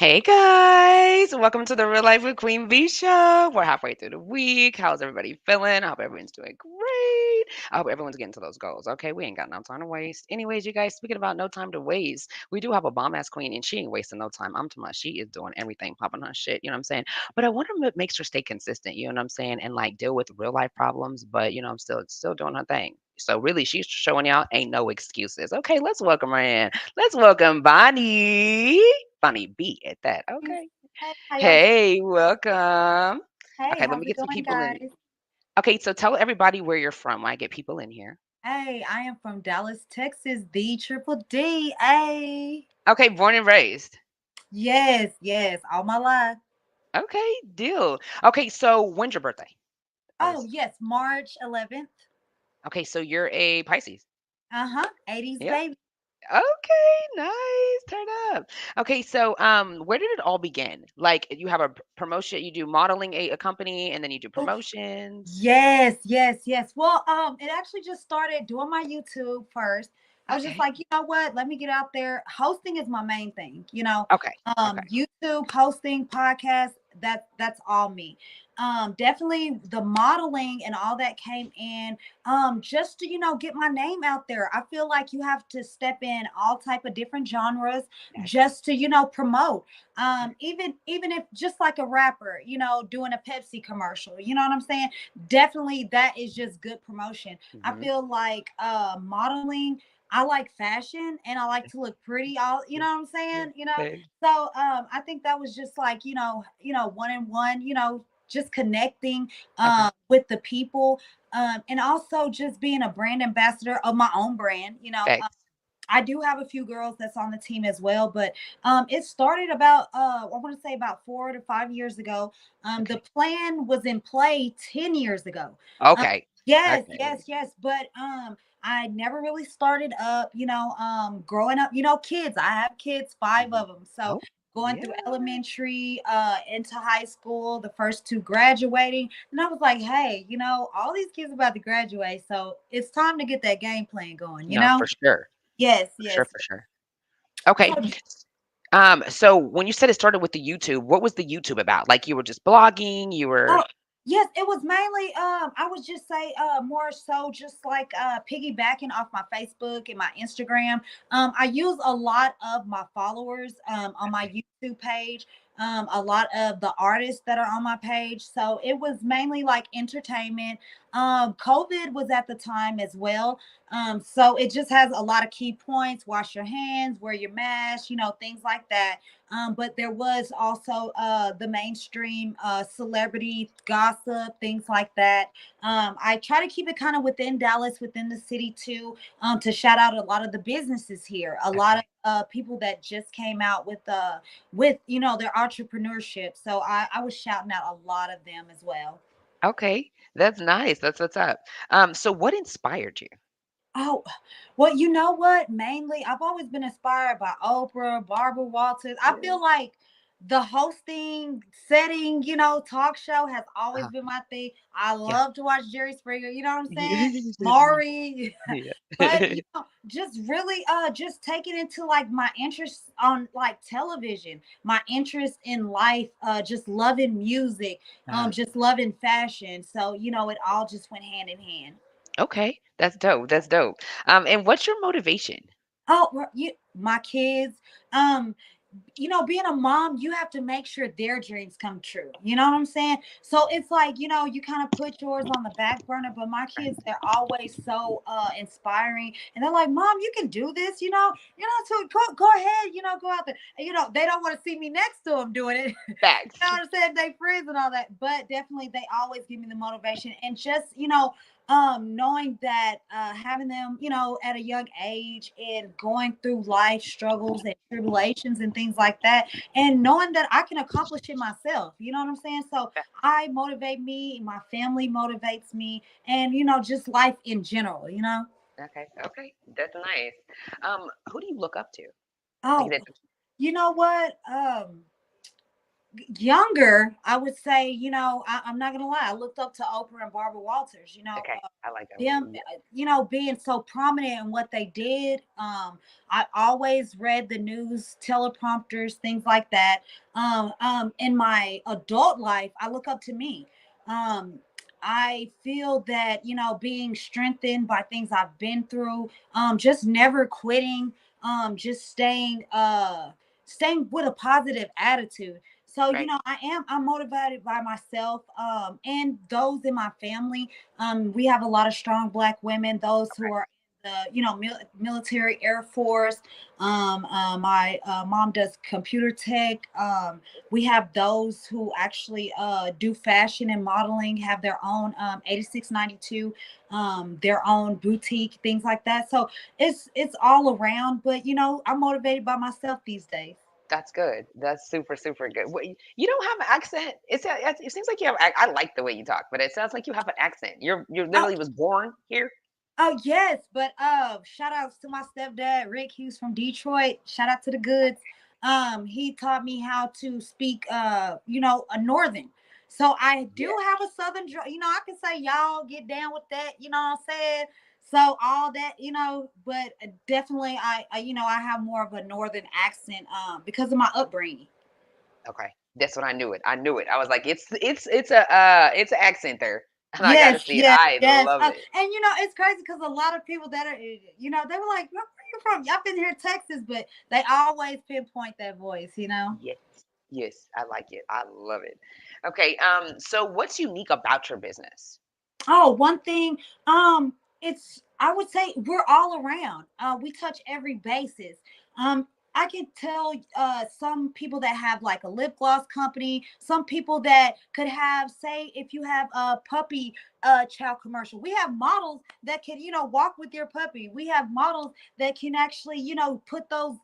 Hey guys, welcome to the Real Life with Queen V show. We're halfway through the week. How's everybody feeling? I hope everyone's doing great. I hope everyone's getting to those goals. Okay, we ain't got no time to waste. Anyways, you guys, speaking about no time to waste, we do have a bomb ass queen and she ain't wasting no time. I'm talking about she is doing everything, popping her shit. You know what I'm saying? But I wonder what makes her stay consistent. You know what I'm saying? And like deal with real life problems, but I'm still doing her thing. So really, she's showing y'all ain't no excuses. Okay, let's welcome her in. Let's welcome Bonnie. Bonnie B at that. Hey, Okay. how y'all doing? Hey, welcome. Hey, Okay, let how's me it get some going, people in. guys? Okay, so tell everybody where you're from. I get people in here. Hey, I am from Dallas, Texas, the triple D. Hey. Okay, born and raised. Yes, yes, all my life. Okay, deal. Okay, so when's your birthday? I Oh, was yes, March 11th. okay, so you're a Pisces. Uh-huh, 80s Yep. baby. Okay, nice. Turn up. Okay, so where did it all begin? Like you have a promotion, you do modeling a company and then you do Oh, promotions. yes, yes, yes. Well, it actually just started doing my YouTube first. I was just Okay. like, you know what? Let me get out there. Hosting is my main thing, Okay. Okay. YouTube, hosting, podcast, that's all me. Definitely the modeling and all that came in just to, get my name out there. I feel like you have to step in all type of different genres Yes. just to, promote even if just like a rapper, doing a Pepsi commercial, you know what I'm saying? Definitely that is just good promotion. I Mm-hmm. feel like modeling, I like fashion and I like to look pretty, all you know what I'm saying, so I think that was just like, one and one, just connecting Okay. with the people, and also just being a brand ambassador of my own brand, Thanks. I do have a few girls that's on the team as well, but it started about I want to say about 4 to 5 years ago. The Okay. plan was in play 10 years ago. Um, Okay. yes, Okay. yes, yes, but I never really started up. Growing up, kids. I have kids, five Mhm. of them, so. Oh, Going yeah. through elementary, into high school, the first two graduating, and I was like, "Hey, all these kids about to graduate, so it's time to get that game plan going." No, for sure. Yes, For sure, yes. for sure. Okay. So, So when you said it started with the YouTube, what was the YouTube about? Like you were just blogging, you were oh, yes, it was mainly I would just say more so just like piggybacking off my Facebook and my Instagram. I use a lot of my followers on my YouTube page. A lot of the artists that are on my page. So it was mainly like entertainment. COVID was at the time as well. So it just has a lot of key points: wash your hands, wear your mask, things like that. But there was also the mainstream celebrity gossip, things like that. I try to keep it kind of within Dallas, within the city too, to shout out a lot of the businesses here, a lot of okay. people that just came out with their entrepreneurship. So I was shouting out a lot of them as well. Okay. That's nice. That's what's up. So what inspired you? Oh, well, you know what? Mainly, I've always been inspired by Oprah, Barbara Walters. I Yeah. feel like the hosting, setting, talk show has always Uh-huh. been my thing. I Yeah. love to watch Jerry Springer. You know what I'm saying? Yeah. Maury. Yeah. But just really just taking into like my interest on like television, my interest in life, just loving music, Uh, just loving fashion. So, it all just went hand in hand. okay. That's dope. That's dope. And what's your motivation? Oh, my kids. Um, being a mom, you have to make sure their dreams come true. You know what I'm saying? So it's like, you kind of put yours on the back burner, but my kids, they're always so inspiring. And they're like, Mom, you can do this, so go ahead, go out there. And, they don't want to see me next to them doing it. Facts. I understand they friends and all that, but definitely they always give me the motivation and just knowing that having them at a young age and going through life struggles and tribulations and things like that, and knowing that I can accomplish it myself, you know what I'm saying? So I motivate me, my family motivates me, and just life in general, Okay. Okay. That's nice. Who do you look up to? Like oh, that. you know what, Younger, I would say, I'm not gonna lie, I looked up to Oprah and Barbara Walters. Okay, I like that. Them, Yeah. being so prominent in what they did. I always read the news, teleprompters, things like that. In my adult life, I look up to me. Um, I feel that, being strengthened by things I've been through, just never quitting, just staying with a positive attitude. So, Right. I'm motivated by myself, and those in my family. We have a lot of strong Black women, those who Okay. are in the, military, Air Force. My mom does computer tech. We have those who actually do fashion and modeling, have their own 8692, their own boutique, things like that. So it's all around. But I'm motivated by myself these days. That's good. That's super, super good. You don't have an accent. It seems like you have. I like the way you talk, but it sounds like you have an accent. You Oh, literally was born here. oh yes, but shout outs to my stepdad, Rick Hughes from Detroit. Shout out to the goods. He taught me how to speak a northern. So I do Yeah, have a southern I can say y'all get down with that, you know what I'm saying? So all that, but definitely I have more of a northern accent because of my upbringing. okay. That's what I knew it. I knew it. I was like, it's an accent there, and I got to Yes, see it. yes, I yes. love it. And it's crazy because a lot of people that are, they were like, "Where you from? Y'all been here, Texas," but they always pinpoint that voice. Yes, yes, I like it. I love it. Okay, so what's unique about your business? Oh, one thing, it's I would say we're all around. We touch every basis. Um, I can tell some people that have like a lip gloss company, some people that could have, say, if you have a puppy child commercial. We have models that can, walk with your puppy. We have models that can actually, put those,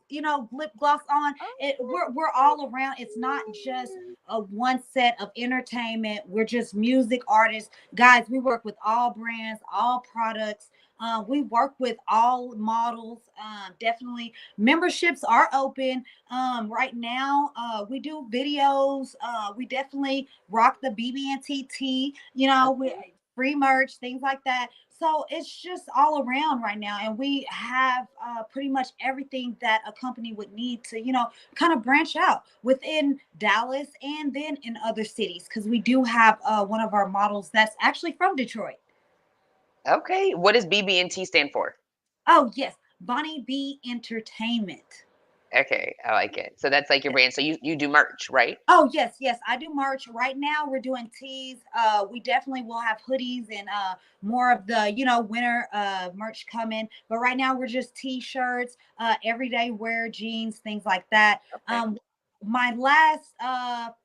lip gloss on. We're all around. It's not just a one set of entertainment. We're just music artists. Guys, we work with all brands, all products. We work with all models. Definitely, memberships are open. Right now, we do videos. We definitely rock the BB&T. We Okay. free merch, things like that. So it's just all around right now, and we have pretty much everything that a company would need to, kind of branch out within Dallas and then in other cities because we do have one of our models that's actually from Detroit. Okay. What does BB&T stand for? Oh, yes, Bonnie B Entertainment. Okay, I like it. So that's like your brand. So you do merch, right? Oh, yes, yes, I do merch. Right now we're doing tees. We definitely will have hoodies and more of the, winter merch coming. But right now we're just t-shirts, everyday wear, jeans, things like that. Okay. My last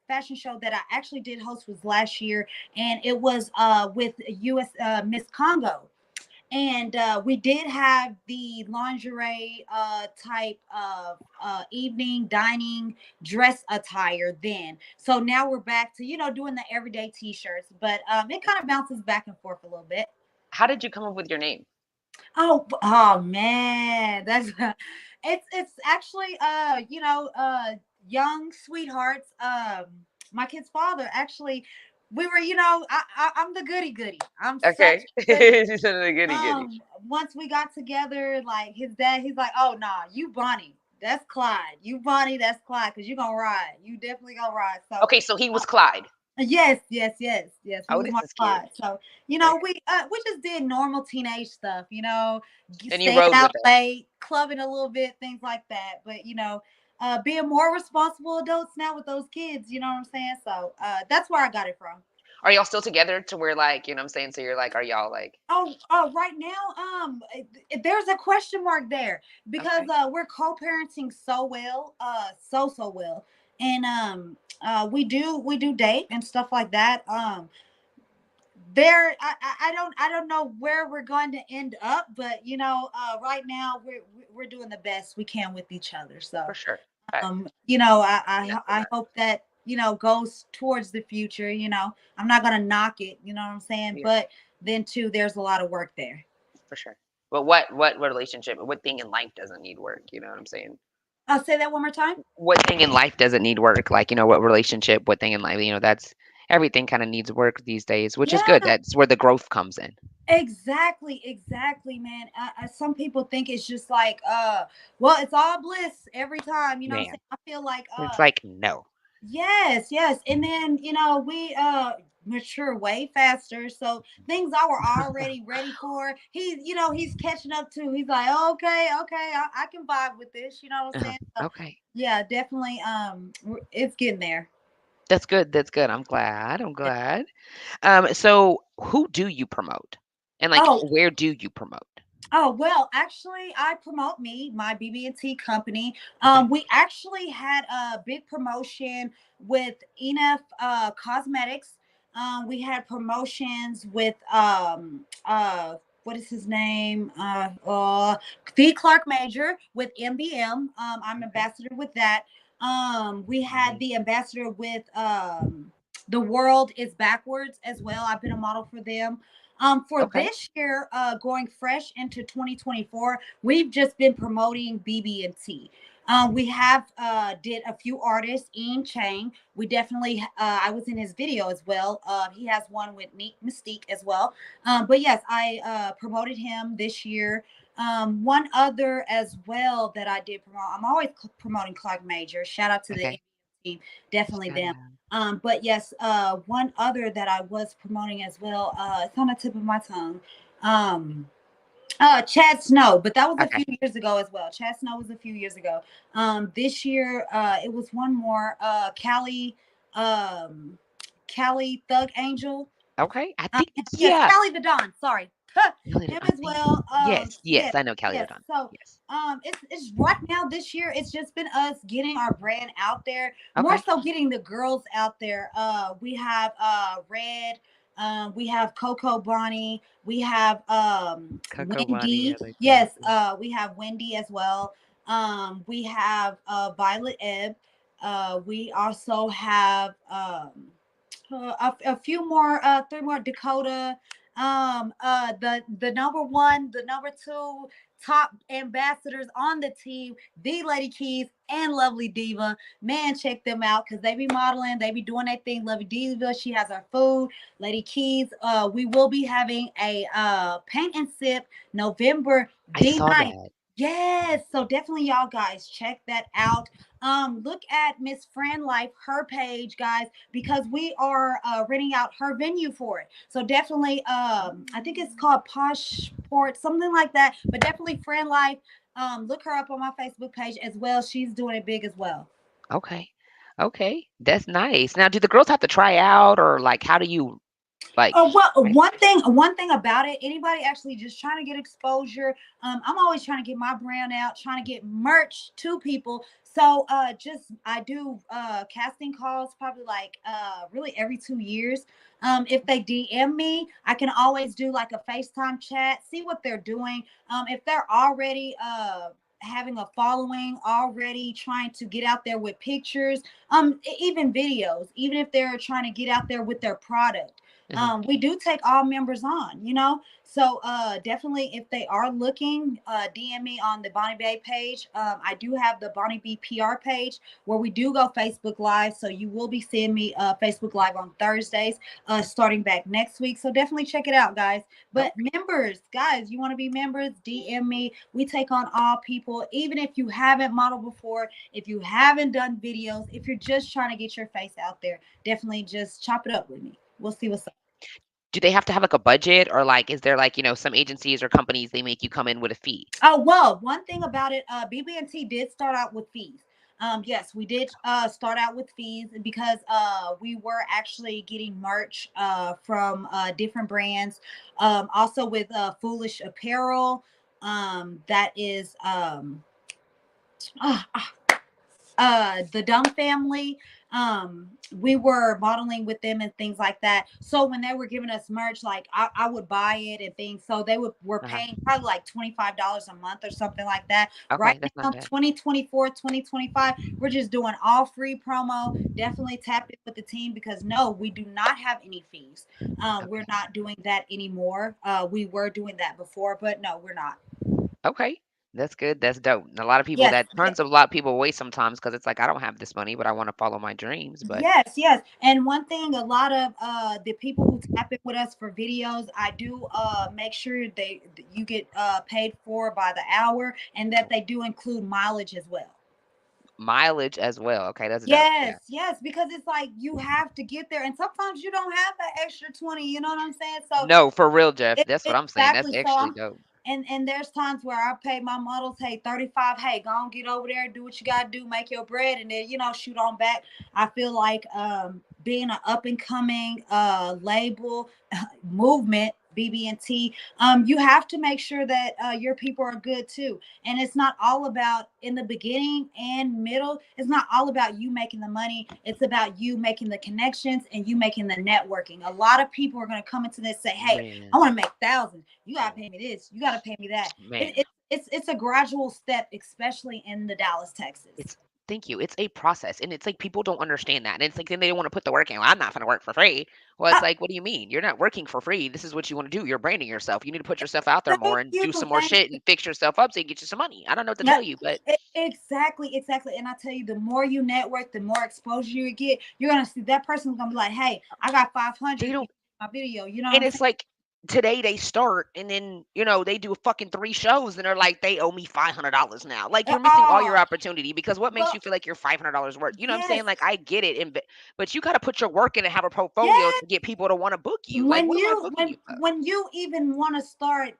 fashion show that I actually did host was last year, and it was with US Miss Congo. And we did have the lingerie type of evening dining dress attire then. So now we're back to, doing the everyday t-shirts, but it kind of bounces back and forth a little bit. How did you come up with your name? Oh man, that's it's actually young sweethearts. My kid's father actually, we were, I'm the goody goody. I'm such Okay. a goody. She's a goody goody. Once we got together, like his dad, he's like, "Oh nah, you Bonnie, that's Clyde. You Bonnie, that's Clyde, because you gonna ride. You definitely gonna ride." So Okay, so he was Clyde. yes, yes, yes, yes. He Oh, was this my is cute. spot. So Okay. we just did normal teenage stuff. And you Staying rode with out it. late, clubbing a little bit, things like that. But being more responsible adults now with those kids. You know what I'm saying? So that's where I got it from. Are y'all still together to where like, you know what I'm saying? So you're like, are y'all like, Oh, right now, there's a question mark there because okay, we're co-parenting so well, so well, and we do date and stuff like that. There I don't know where we're going to end up, but right now we're doing the best we can with each other. for So sure. Facts. And I that's the I best. hope that goes towards the future. I'm not gonna knock it, you know what I'm saying, Yeah, but then too there's a lot of work there. for sure. But what relationship, what thing in life doesn't need work? You know what I'm saying? I'll say that one more time. What thing in life doesn't need work? Like, what relationship, what thing in life, that's everything kind of needs work these days, which is good. Yeah, That's where the growth comes in. exactly, exactly, man. Some people think it's just like, well, it's all bliss every time. You know what I'm Man, saying? I feel like, it's like, no. yes, yes. And then, we mature way faster. So things I were already ready for, he's catching up to. He's like, okay, okay, I can vibe with this. You know what I'm Uh-huh. saying? So Okay. yeah, definitely it's getting there. That's good. That's good. I'm glad. I'm glad. So who do you promote? And like, Oh, where do you promote? Oh, well, actually, I promote my BB&T company. Okay. We actually had a big promotion with Enough Cosmetics. We had promotions with what is his name? V Clark Major with MBM. I'm Okay. ambassador with that. We had Nice. the ambassador with The World is Backwards as well. I've been a model for them. For Okay. this year, going fresh into 2024, we've just been promoting BB&T. We have did a few artists. Ian Chang, we definitely. I was in his video as well. He has one with Meek Mystique as well. But yes, I promoted him this year. One other as well that I did promote. I'm always promoting Clark Major. Shout out to the Okay. team, definitely Shout them. out. But yes, one other that I was promoting as well, it's on the tip of my tongue. Um, Chad Snow, but that was a few Okay. years ago as well. Chad Snow was a few years ago. This year, it was one more, um, Callie Thug Angel. Okay. I Um, think, yes, yeah. Callie the Don. Sorry, Really, him I as think, well. yes, Yes, yes. I know Kelly yes. Done. So, Yes. it's right now this year. It's just been us getting our brand out there, more Okay. so getting the girls out there. We have Red. We have Coco Bonnie. We have Coco Bonnie, I Wendy. like that. Yes, we have Wendy as well. We have Violet Ebb. We also have a few more, three more. Dakota, the number one, the number two top ambassadors on the team, the Lady Keys and Lovely Diva. Man, check them out because they be modeling, they be doing their thing. Lovely Diva, she has our food. Lady Keys, we will be having a paint and sip November I the saw 9th. that. Yes, so definitely y'all guys check that out. Look at Miss Fran Life, her page, guys, because we are renting out her venue for it. So definitely, I think it's called Poshport, something like that. But definitely Fran Life. Look her up on my Facebook page as well. She's doing it big as well. Okay. Okay. That's nice. Now, do the girls have to try out or like how do you like Oh well, right? one thing about it, anybody actually just trying to get exposure. I'm always trying to get my brand out, trying to get merch to people. So just I do casting calls probably like really every 2 years. If they DM me, I can always do like a FaceTime chat, see what they're doing. If they're already having a following, already trying to get out there with pictures, even videos, even if they're trying to get out there with their product, Uh-huh. we do take all members on. So definitely if they are looking, DM me on the Bonnie Bay page. I do have the Bonnie B PR page where we do go Facebook Live. So you will be seeing me Facebook Live on Thursdays, starting back next week. So definitely check it out, guys. But Okay. members, guys, you want to be members, DM me. We take on all people, even if you haven't modeled before, if you haven't done videos, if you're just trying to get your face out there, definitely just chop it up with me. We'll see what's up. Do they have to have like a budget or like is there like, some agencies or companies they make you come in with a fee? Oh well, one thing about it, BB&T did start out with fees. Yes, we did start out with fees because we were actually getting merch from different brands. Also with Foolish Apparel, that is the Dumb Family. We were modeling with them and things like that. So when they were giving us merch, like I would buy it and things. So they were Uh-huh. paying probably like $25 a month or something like that. Right Okay, that's not now, bad. 2024, 2025, we're just doing all free promo. Definitely tap in with the team because no, we do not have any fees. We're Okay. not doing that anymore. We were doing that before, but no, we're not. Okay. That's good. That's dope. And a lot of people Yes, that turns a lot of people away sometimes because it's like I don't have this money, but I want to follow my dreams. But yes, yes. And one thing, a lot of the people who tap in with us for videos, I do make sure they you get paid for by the hour, and that they do include mileage as well. mileage as well. Okay, that's dope. Yeah. Yes, yes, because it's like you have to get there, and sometimes you don't have that extra 20. You know what I'm saying? So No, for real, Jeff. That's what I'm saying. That's exactly. So actually I'm, dope. and there's times where I pay my models, hey, 35, hey, go on, get over there, do what you gotta do, make your bread, and then shoot on back. I feel like being an up and coming label movement, BB&T, you have to make sure that your people are good too. And it's not all about in the beginning and middle. It's not all about you making the money. It's about you making the connections and you making the networking. A lot of people are going to come into this and say, "Hey, I Man. want to make thousands. You got to Mm, pay me this. You got to pay me that." man. It's a gradual step, especially in the Dallas, Texas. It's thank you. It's a process, and it's like people don't understand that, and it's like then they don't want to put the work in. Well, I'm not going to work for free. Well, it's Uh, like, what do you mean? You're not working for free. This is what you want to do. You're branding yourself. You need to put yourself out there thank more and you, do some more thank shit you. and fix yourself up so you can get you some money. I don't know what to Yeah, tell you, but exactly, exactly. And I tell you, the more you network, the more exposure you get. You're gonna see that person's gonna be like, "Hey, I got they 500 don't. my video." You know what And I'm it's saying? like today they start, and then they do fucking 3 shows, and they're like they owe me $500 now. Like you're missing all your Oh, opportunity because what makes well, you feel like you're $500 worth? You know what I'm saying? yes, Like I get it, but you got to put your work in and have a portfolio yes. to get people to want to book you. Like what am I booking you for? When you even want to start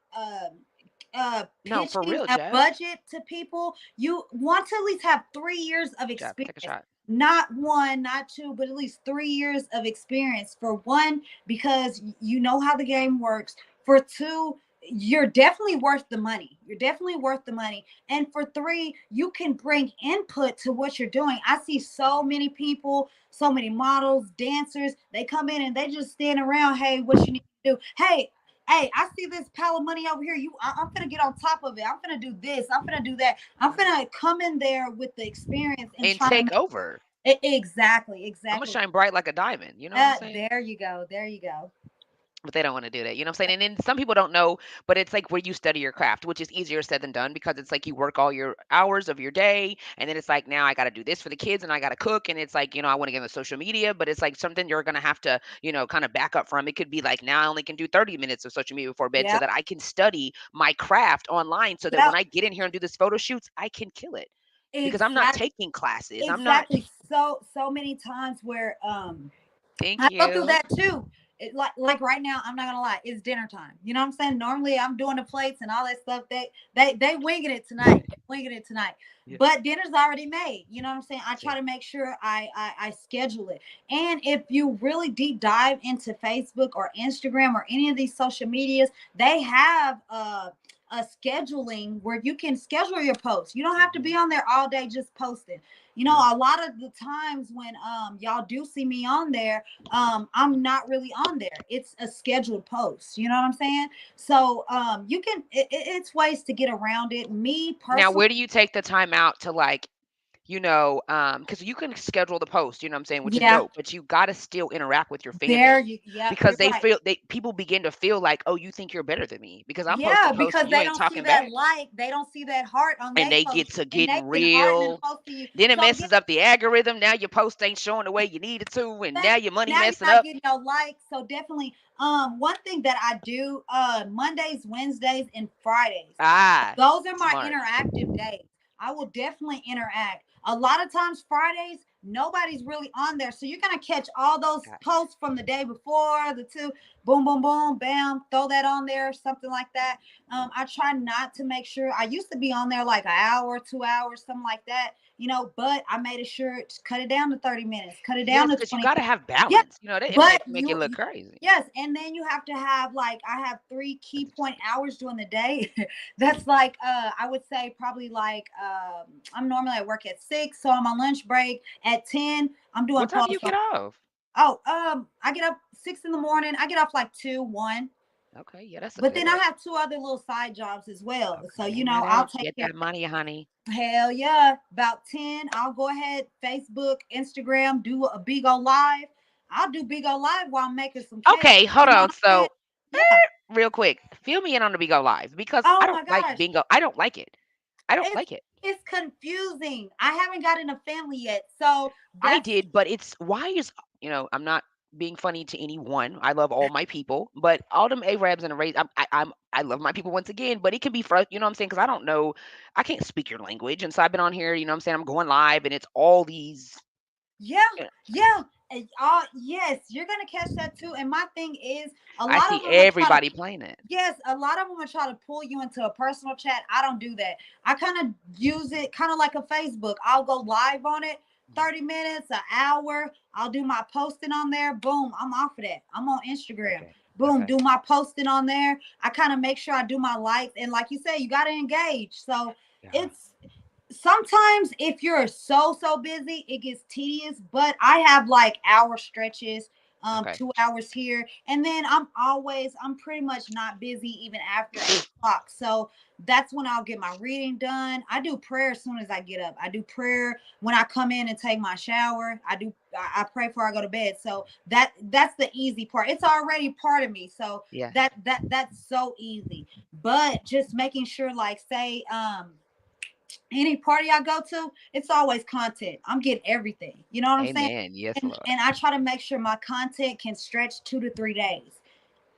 No, for pitching real, a Jeff. budget to people, you want to at least have 3 years of Jeff, experience. take a shot. Not one, not two, but at least 3 years of experience. For one, because you know how the game works. For two, you're definitely worth the money. You're definitely worth the money. And for three, you can bring input to what you're doing. I see so many people, so many models, dancers, they come in and they just stand around. Hey, what you need to do? Hey, I see this pile of money over here. I'm gonna get on top of it. I'm gonna do this. I'm gonna do that. I'm gonna come in there with the experience and And try to take make over. exactly, I'm gonna exactly. shine bright like a diamond. You know what I'm saying? There you go. There you go. But they don't want to do that. You know what I'm saying? And then some people don't know, but it's like where you study your craft, which is easier said than done because it's like you work all your hours of your day. And then it's like, now I got to do this for the kids and I got to cook. And it's like, I want to get on social media, but it's like something you're going to have to, kind of back up from. It could be like, now I only can do 30 minutes of social media before bed so Yep. that I can study my craft online so that when Yep. I get in here and do this photo shoots, I can kill it because I'm not Exactly. taking classes. I'm not. Exactly. So many times where Thank I go through you. that too. Like right now, I'm not gonna lie, it's dinner time. You know what I'm saying? Normally I'm doing the plates and all that stuff. They winging it tonight. They winging it tonight. Yeah. But dinner's already made. You know what I'm saying? I try See, to make sure I schedule it. And if you really deep dive into Facebook or Instagram or any of these social medias, they have a scheduling where you can schedule your posts. You don't have to mhm. be on there all day just posting. No. A lot of the times when y'all do see me on there, I'm not really on there. It's a scheduled post. You know what I'm saying? So you can it's ways to get around it. Me Now, personally, where do you take the time out to like, because you can schedule the post, you know what I'm saying, which is yeah, dope, but you got to still interact with your fan there base you yep, because you're they right. feel they people begin to feel like, oh, you think you're better than me because I'm Yeah, posting posts because and you they ain't don't see talking that back. like, they don't see that heart on And their they post, get to and getting they've been hearting and real. posting you. Then it So yeah, messes up the algorithm. Now your post ain't showing the way you need it to, and now your money now you're messing not up. getting no likes. So definitely, one thing that I do, Mondays, Wednesdays, and Fridays. Ah, Those are my smart. interactive days. I will definitely interact. A lot of times Fridays, nobody's really on there. So you're gonna catch all those Gotcha. posts from the day before, the two, boom, boom, boom, bam, throw that on there, something like that. I try not to make sure I used to be on there like an hour, 2 hours, something like that, but I made it sure to cut it down to 30 minutes, cut it down Yes, to because you 20 got to minutes. have Yeah, balance. It but might make it look crazy. yes, and then you have to have like I have three That's key what you point said. hours during the day. That's like I would say probably like I'm normally at work at 6, so I'm on lunch break at 10. I'm doing What time do you post. get off? Oh, I get up 6 in the morning. I get off like 2, 1. Okay, yeah, that's a But then I good. have two other little side jobs as well. So Okay, ain't mad I'll at you. take Get care. that money, honey. Hell yeah. About 10, I'll go ahead, Facebook, Instagram, do a big O live. I'll do big O live while I'm making some cake. Okay, hold You know on. what I'm saying? So, Yeah. real quick, fill me in on the Bingo Live because I Oh don't my like gosh. bingo. I don't like it. I don't It's like it. it's confusing. I haven't gotten a family yet, so I that's did, but it's why is I'm not being funny to anyone. I love all my people, but all them Arabs and Arabs, I love my people once again. But it can be you know what I'm saying? Because I don't know, I can't speak your language, and so I've been on here. You know what I'm saying? I'm going live, and it's all these. yeah, You know, yeah. Yes, you're gonna catch that too. And my thing is, a I lot of see them are trying to everybody playing it. yes, a lot of them are trying to pull you into a personal chat. I don't do that. I kind of use it kind of like a Facebook. I'll go live on it, Mhm. 30 minutes, an hour. I'll do my posting on there. Boom, I'm off of that. I'm on Instagram. Okay. Boom, Okay. do my posting on there. I kind of make sure I do my likes. And like you said, you got to engage. So Yeah. it's sometimes if you're so busy it gets tedious, but I have like hour stretches, Okay. 2 hours here, and then I'm pretty much not busy even after 8 o'clock. So that's when I'll get my reading done. I do prayer as soon as I get up. I do prayer when I come in and take my shower. I pray before I go to bed. So that's the easy part. It's already part of me. So Yes. that's so easy. But just making sure, like, say any party I go to, it's always content. I'm getting everything. You know what I'm saying? Amen. Yes, And Lord. and I try to make sure my content can stretch 2 to 3 days.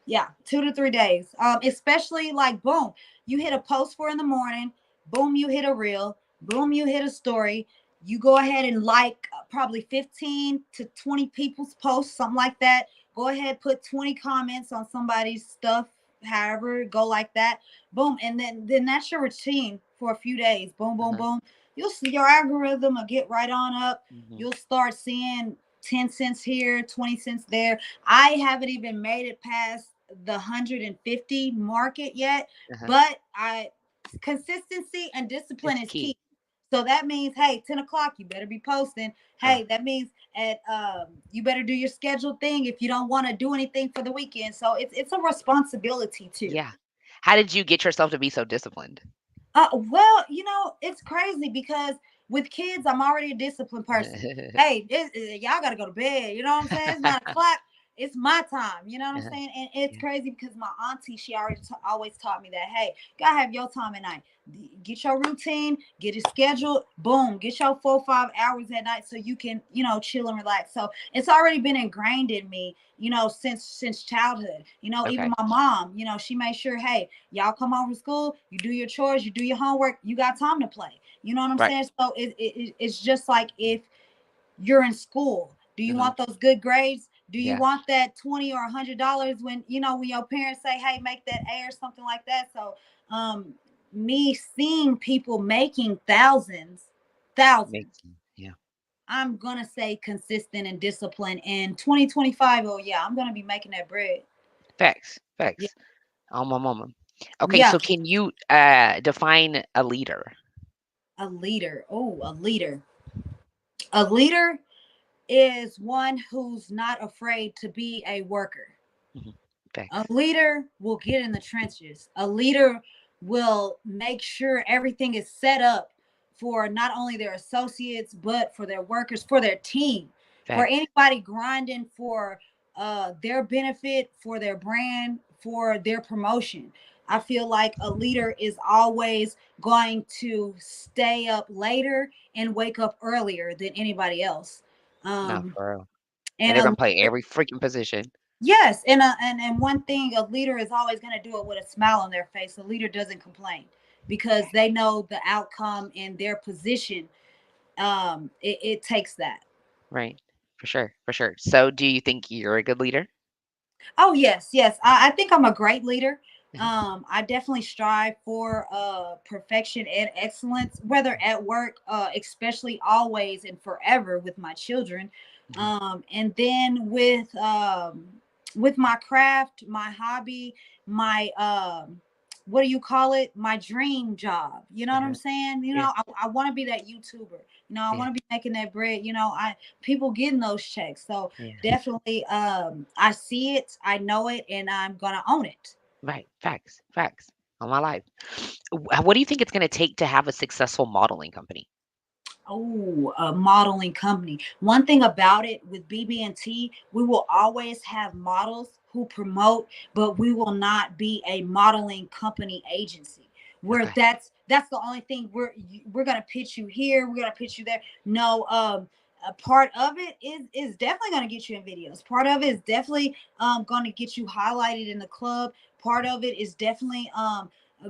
Yeah, 2 to 3 days. Especially like boom, you hit a post for in the morning, boom, you hit a reel, boom, you hit a story. You go ahead and like probably 15 to 20 people's posts, something like that. Go ahead, put 20 comments on somebody's stuff, however, go like that. Boom, and then that's your routine for a few days. Boom, boom, Uh-huh. boom. You'll see your algorithm will get right on up. Hmm. You'll start seeing 10 cents here, 20 cents there. I haven't even made it past the 150 market yet, Uh-huh. but I consistency and discipline It's is key. key. So that means, hey, 10 o'clock, you better be posting. Huh. Hey, that means at you better do your scheduled thing if you don't want to do anything for the weekend. So it's a responsibility too. Yeah. How did you get yourself to be so disciplined? Well, it's crazy because with kids, I'm already a disciplined person. Hey, y'all got to go to bed. You know what I'm saying? It's 9 o'clock. It's my time. You know what I'm Uh-huh. saying? And it's Yeah. crazy because my auntie, she already always taught me that, hey, you got to have your time at night. Get your routine, get it scheduled. Boom, get your 4 or 5 hours at night so you can, chill and relax. So it's already been ingrained in me, since childhood. Even Okay. my mom, she made sure, hey, y'all come home from school, you do your chores, you do your homework, you got time to play. You know what I'm Right. saying? So it's just like if you're in school, do you Uh-huh. want those good grades? Do you Yeah. want that 20 or $100 when your parents say, hey, make that A or something like that? So me seeing people making thousands, Makes yeah. I'm gonna say consistent and disciplined in 2025. Oh yeah, I'm gonna be making that bread. Facts. Yeah. Facts. Oh my mama. Okay, Yeah. so can you define a leader? A leader. Oh, a leader. A leader is one who's not afraid to be a worker. Mhm. A Facts. leader will get in the trenches. A leader will make sure everything is set up for not only their associates, but for their workers, for their team, for Facts. anybody grinding for their benefit, for their brand, for their promotion. I feel like a leader is always going to stay up later and wake up earlier than anybody else. No, Um, for real. And and they're a gonna play leader every freaking position. Yes, and one thing, a leader is always going to do it with a smile on their face. A leader doesn't complain because they know the outcome and their position. It takes that. Right. For sure. For sure. So do you think you're a good leader? Oh yes, yes. I think I'm a great leader. I definitely strive for perfection and excellence, whether at work, especially always and forever with my children, Mhm. and then with my craft, my hobby, my what do you call it? My dream job. You know what I'm Uh-huh. saying? Yeah. I want to be that YouTuber. I Yeah. want to be making that bread. I people getting those checks. So Yeah. definitely, I see it, I know it, and I'm gonna own it. Right. Facts. Facts. On my life. What do you think it's gonna take to have a successful modeling company? Oh, a modeling company. One thing about it with BB&T, we will always have models who promote, but we will not be a modeling company agency. Where Okay. that's the only thing we're gonna pitch you here, we're gonna pitch you there. No, a part of it is definitely gonna get you in videos. Part of it is definitely gonna get you highlighted in the club. Part of it is definitely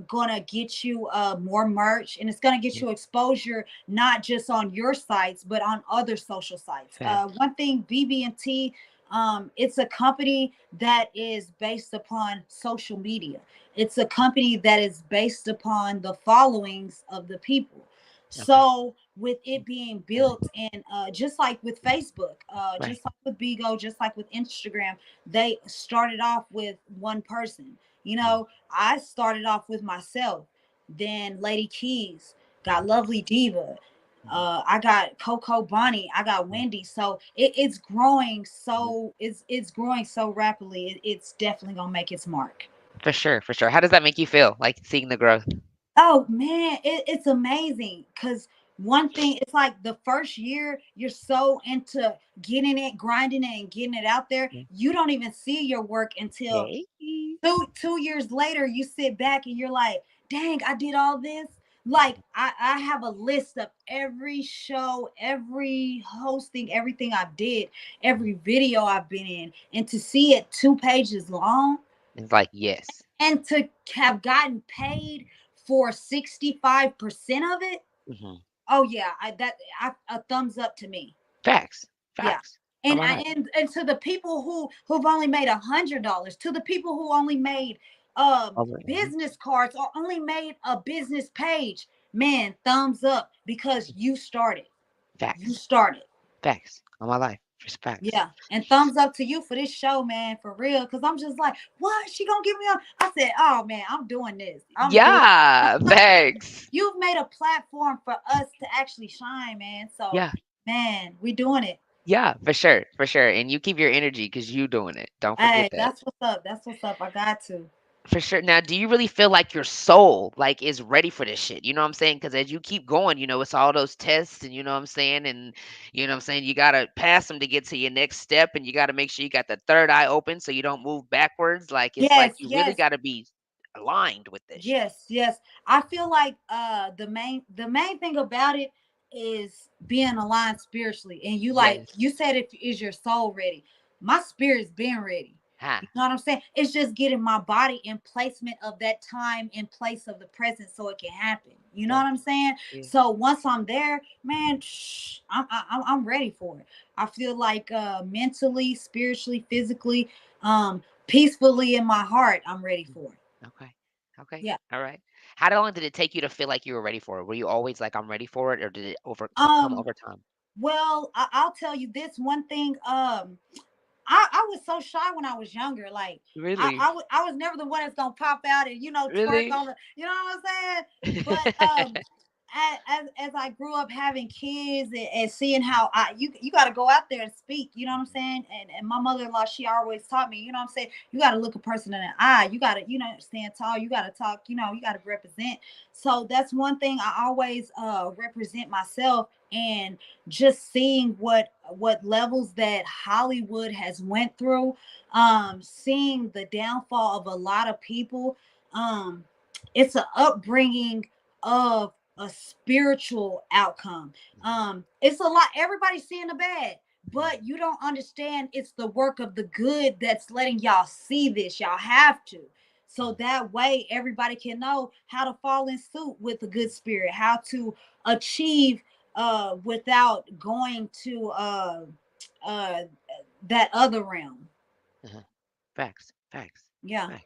gonna get you more merch, and it's gonna get Yeah. you exposure not just on your sites but on other social sites. Facts. One thing, BB&T, it's a company that is based upon social media. It's a company that is based upon the followings of the people. Okay. So with it being built, and just like with Facebook, Right. just like with Bigo, just like with Instagram, they started off with one person. You Mm. know, I started off with myself, then Lady Keys, got Lovely Diva, Mhm. I got Coco Bonnie, I got Yeah. Wendy. So it's growing, Mhm. so it's growing so rapidly. It's definitely gonna make its mark. For sure, for sure. How does that make you feel, like, seeing the growth? Oh man, it's amazing because one thing, it's like the first year you're so into getting it, grinding it, and getting it out there, Yeah. you don't even see your work until Hey. two years later. You sit back and you're like, dang, I did all this. Like I have a list of every show, every hosting, everything I did, Mhm. every video I've been in, and to see it 2 pages long, It's like, yes. and to have gotten paid for 65% of it. Mhm. Oh yeah, a thumbs up to me. Facts. Yeah. Facts. All And my life. and to the people who've only made $100, to the people who only made Mhm. business cards or only made a business page, man, thumbs up, because you started. You Facts. started. Facts. All my life. Just facts. Yeah, and thumbs up to you for this show, man, for real. Cause I'm just like, what? She gonna give me on? I said, oh man, I'm doing this. I'm doing. Yeah, facts. You've made a platform for us to actually shine, man. So, Yeah. man, we doing it. Yeah, for sure, for sure, and you keep your energy because you doing it. Don't forget Hey, that. that's what's up. That's what's up. I got to. For sure. Now, do you really feel like your soul, like, is ready for this shit? You know what I'm saying? Because as you keep going, it's all those tests, and you know what I'm saying, and you know what I'm saying. You gotta pass them to get to your next step, and you gotta make sure you got the third eye open so you don't move backwards. Like, it's like Yes, you really yes, gotta be aligned with this shit. yes, yes. I feel like the main thing about it is being aligned spiritually. And you, like Yes. you said, if is your soul ready? My spirit's been ready. Huh. You know what I'm saying? It's just getting my body in placement of that time, in place of the present, so it can happen. You know what Thanks. I'm saying? Yeah. So once I'm there, man, I'm ready for it. I feel like mentally, spiritually, physically, peacefully in my heart, I'm ready Mm. for it. Okay. Okay. Yeah. All right. How long did it take you to feel like you were ready for it? Were you always like, I'm ready for it, or did it come Um. over time? Well, I'll tell you this one thing. I was so shy when I was younger. Like Really? I was never the one that's gonna pop out and twerk Really? on the, you know what I'm saying. But as I grew up having kids, and seeing how you got to go out there and speak. You know what I'm saying. And my mother-in-law, she always taught me. You know what I'm saying. You got to look a person in the eye. You got to stand tall. You got to talk. You got to represent. So that's one thing I always represent myself. And just seeing what levels that Hollywood has went through, seeing the downfall of a lot of people, um, it's an upbringing of a spiritual outcome. It's a lot. Everybody's seeing the bad, but you don't understand it's the work of the good that's letting y'all see this. Y'all have to. So that way everybody can know how to fall in suit with a good spirit, how to achieve without going to uh that other realm. Uh-huh. Facts, facts, Yeah. facts.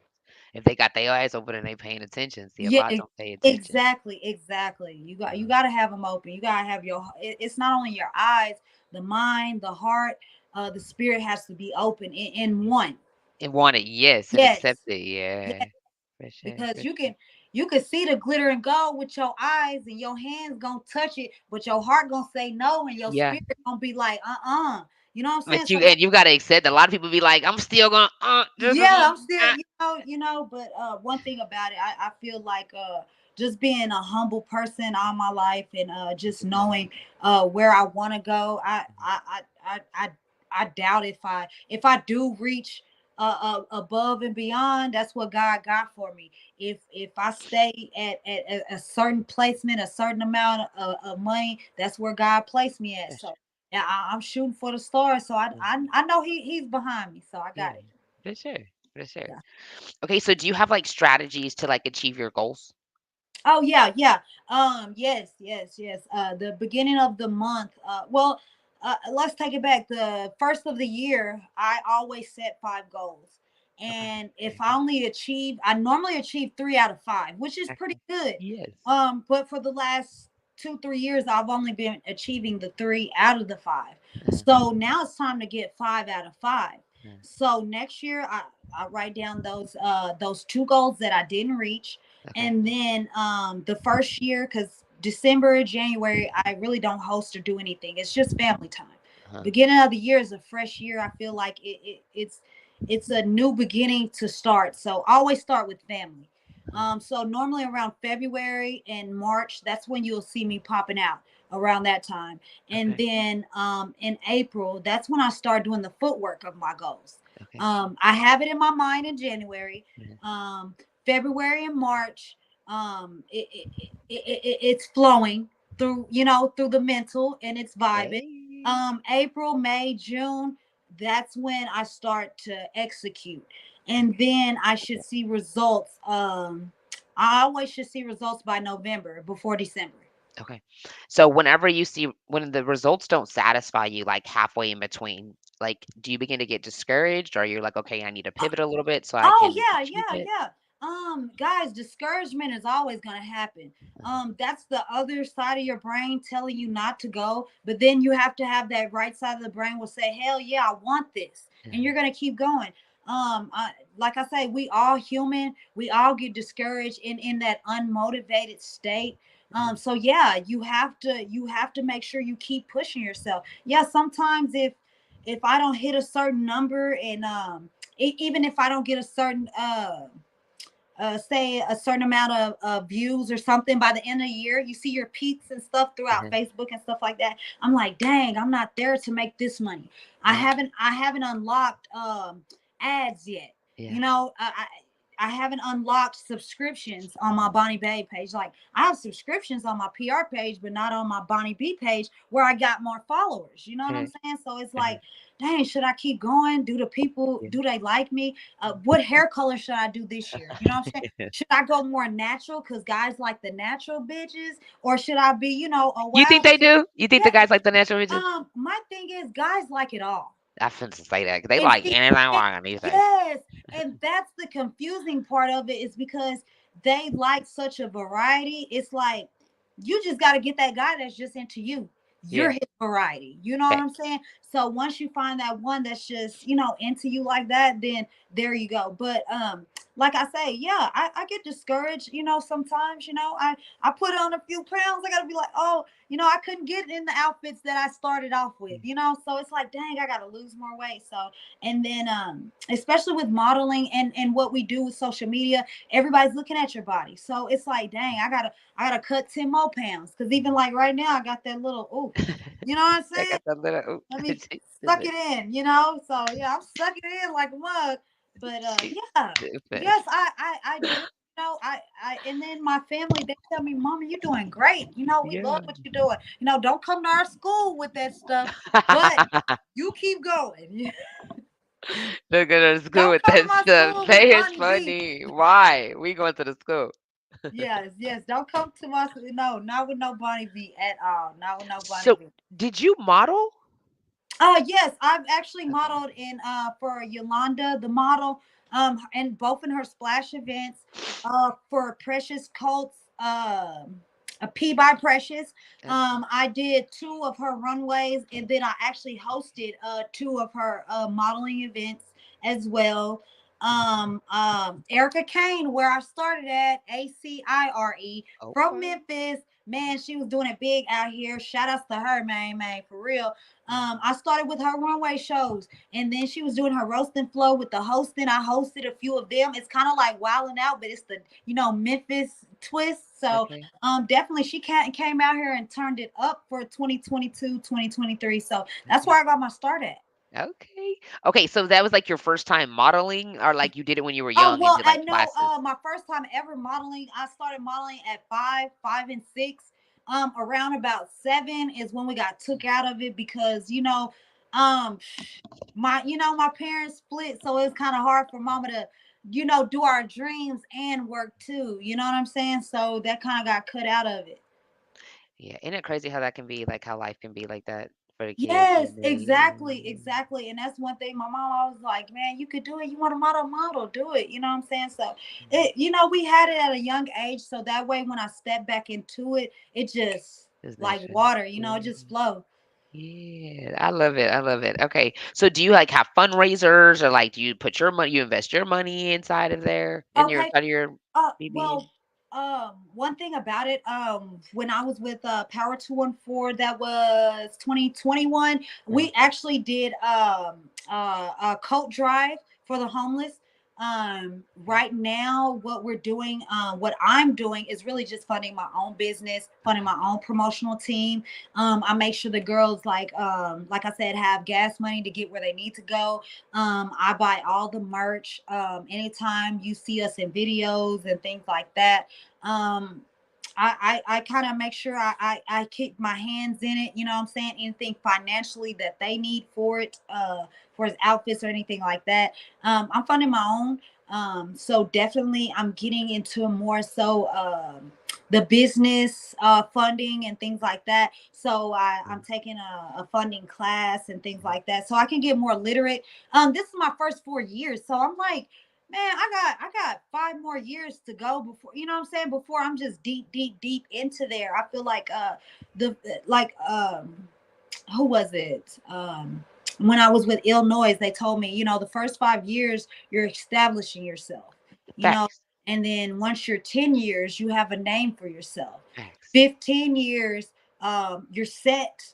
If they got their eyes open and they paying attention, see, a Yeah, lot don't pay attention. exactly, exactly. You Uh, got to have them open. You got to have it's not only your eyes, the mind, the heart, the spirit has to be open in one. and want it, yes, and accept Yes. it, Yeah, yeah. For sure, because for you sure. can see the glitter and gold with your eyes, and your hands gonna touch it, but your heart gonna say no, and your Yeah, spirit gonna be like, you know what I'm saying? but So you gotta accept. A lot of people be like, I'm still gonna, just a yeah, little. I'm still, but one thing about it, I feel like just being a humble person all my life, and just knowing where I want to go. I doubt if I do reach above and beyond, that's what God got for me. If I stay at a certain placement, a certain amount of money, that's where God placed me at. Yes. So yeah, I'm shooting for the stars. So Mm. I know he's behind me. So I Yeah. got it. For sure. For sure. Yeah. Okay, so do you have like strategies to like achieve your goals? Oh yeah, yeah. Yes. The beginning of the month. Let's take it back. The first of the year, I always set 5 goals, Okay. and if Very I good. only achieve, I normally achieve 3 out of 5, which is pretty Excellent. good. Yes. But for the last 2 3 years, I've only been achieving the 3 out of the 5. Uh-huh. So now it's time to get 5 out of 5. Uh, So next year, I write down those 2 goals that I didn't reach, okay. and then the first year, because December, January, I really don't host or do anything. It's just family time. Uh-huh. Beginning of the year is a fresh year. I feel like it's a new beginning to start. So I always start with family. Uh-huh. So normally around February and March, that's when you'll see me popping out around that time. And Okay. then in April, that's when I start doing the footwork of my goals. Okay. I have it in my mind in January. Uh-huh. Um, February and March, it's flowing through, through the mental, and it's vibing. Hey. April, May, June, that's when I start to execute, and then I should Okay. see results. I always should see results by November, before December. Okay. So whenever you see when the results don't satisfy you like halfway in between, like do you begin to get discouraged or you're like, okay, I need to pivot a little bit so I Oh can yeah, achieve yeah, it? yeah. Guys, discouragement is always gonna happen. Uh-huh. That's the other side of your brain telling you not to go, but then you have to have that right side of the brain will say, "Hell yeah, I want this," and Uh-huh. you're gonna keep going. Like I say, we all human. We all get discouraged in that unmotivated state. Uh-huh. So yeah, you have to make sure you keep pushing yourself. Yeah, sometimes if I don't hit a certain number, and even if I don't get a certain say a certain amount of views or something by the end of the year, you see your peaks and stuff throughout Uh-huh. Facebook and stuff like that. I'm like, dang, I'm not there to make this money. I Yeah. haven't I haven't unlocked ads yet. Yeah. You know, I haven't unlocked subscriptions on my Bonnie Bay page. Like, I have subscriptions on my PR page, but not on my Bonnie B page where I got more followers. You know what I'm Uh-huh. saying? So it's Uh-huh. like, dang, should I keep going? Do the people Yeah. do they like me? What hair color should I do this year? You know what I'm saying? Should I go more natural because guys like the natural bitches, or should I be, a You think wild? they do? You think the Yeah. guys like the natural riches? My thing is, guys like it all. I finna say that 'cause they And like see, anything and- wrong these days. yes, and that's the confusing part of it, is because they like such a variety. It's like, you just got to get that guy that's just into you. You're Yeah. his variety. You know what I'm Facts. saying? So once you find that one that's just, into you like that, then there you go. But like I say, yeah, I get discouraged, sometimes, I put on a few pounds. I gotta be like, oh, I couldn't get in the outfits that I started off with, so it's like, dang, I gotta lose more weight. So, and then especially with modeling and what we do with social media, everybody's looking at your body. So it's like, dang, I gotta cut 10 more pounds. Cause even like right now, I got that little, ooh, you know what I'm I saying? got that little Let oop. me She suck stupid. it in, so yeah, I'm sucking it in like a mug. But She yeah, stupid. yes, I do. And then my family, they tell me, Mama, you're doing great. We love Yeah. what you're doing. Don't come to our school with that stuff, but you keep going. They're gonna school Don't with come to that my stuff. school Say with it's Bonnie B. funny. Why? We going to the school. Yes, yes. Don't come to my school. No, not with no Bonnie B at all. Not with no Bonnie So, B. did you model? Yes, I've actually Okay. modeled in for Yolanda, the model, and both in her splash events, for Precious Colts, a P by Precious. Excellent. I did two of her runways, and then I actually hosted two of her modeling events as well. Erica Kane, where I started at, ACIRE, from Okay. Memphis. Man, she was doing it big out here. Shout outs to her, man, for real. I started with her runway shows, and then she was doing her roast and flow with the hosting. I hosted a few of them. It's kind of like Wilding Out, but it's the Memphis twist. So Okay. definitely she came out here and turned it up for 2022, 2023. So that's Okay. where I got my start at. Okay. Okay, so that was, like, your first time modeling or, like, you did it when you were Oh young and well, did, I like, know. classes? My first time ever modeling, I started modeling at 5 and 6. Around about 7 is when we got took out of it because um, my parents split, so it's kind of hard for mama to, do our dreams and work too. You know what I'm saying? So that kind of got cut out of it. Yeah, isn't it crazy how that can be, like, how life can be like that for the kids Yes, when they exactly, exactly. And that's one thing my mom always like, man, you could do it. You want to model, do it. You know what I'm saying? So we had it at a young age. So that way when I step back into it, it just is like natural. water, Yeah. it just flow. Yeah, I love it, I love it. Okay, so do you, like, have fundraisers or, like, do you put your money you invest your money inside of there in your Okay. inside of your BB? Well, one thing about it, when I was with Power 214, that was 2021. Mhm. We actually did a coat drive for the homeless. Right now, what I'm doing is really just funding my own business, funding Okay. my own promotional team. I make sure the girls, like I said, have gas money to get where they need to go. I buy all the merch. Anytime you see us in videos and things like that, I kind of make sure I keep my hands in it. You know what I'm saying? Anything financially that they need for it, for his outfits or anything like that. I'm funding my own. So definitely I'm getting into more so the business funding and things like that. So I'm Mm. taking a funding class and things like that. So I can get more literate. This is my first 4 years. So I'm like, man, I got 5 more years to go before, what I'm saying, before I'm just deep, deep, deep into there. I feel like the like who was it? When I was with Illinois, they told me, the first 5 years you're establishing yourself, you know, Facts, and then once you're 10 years, you have a name for yourself. facts. 15 years, you're set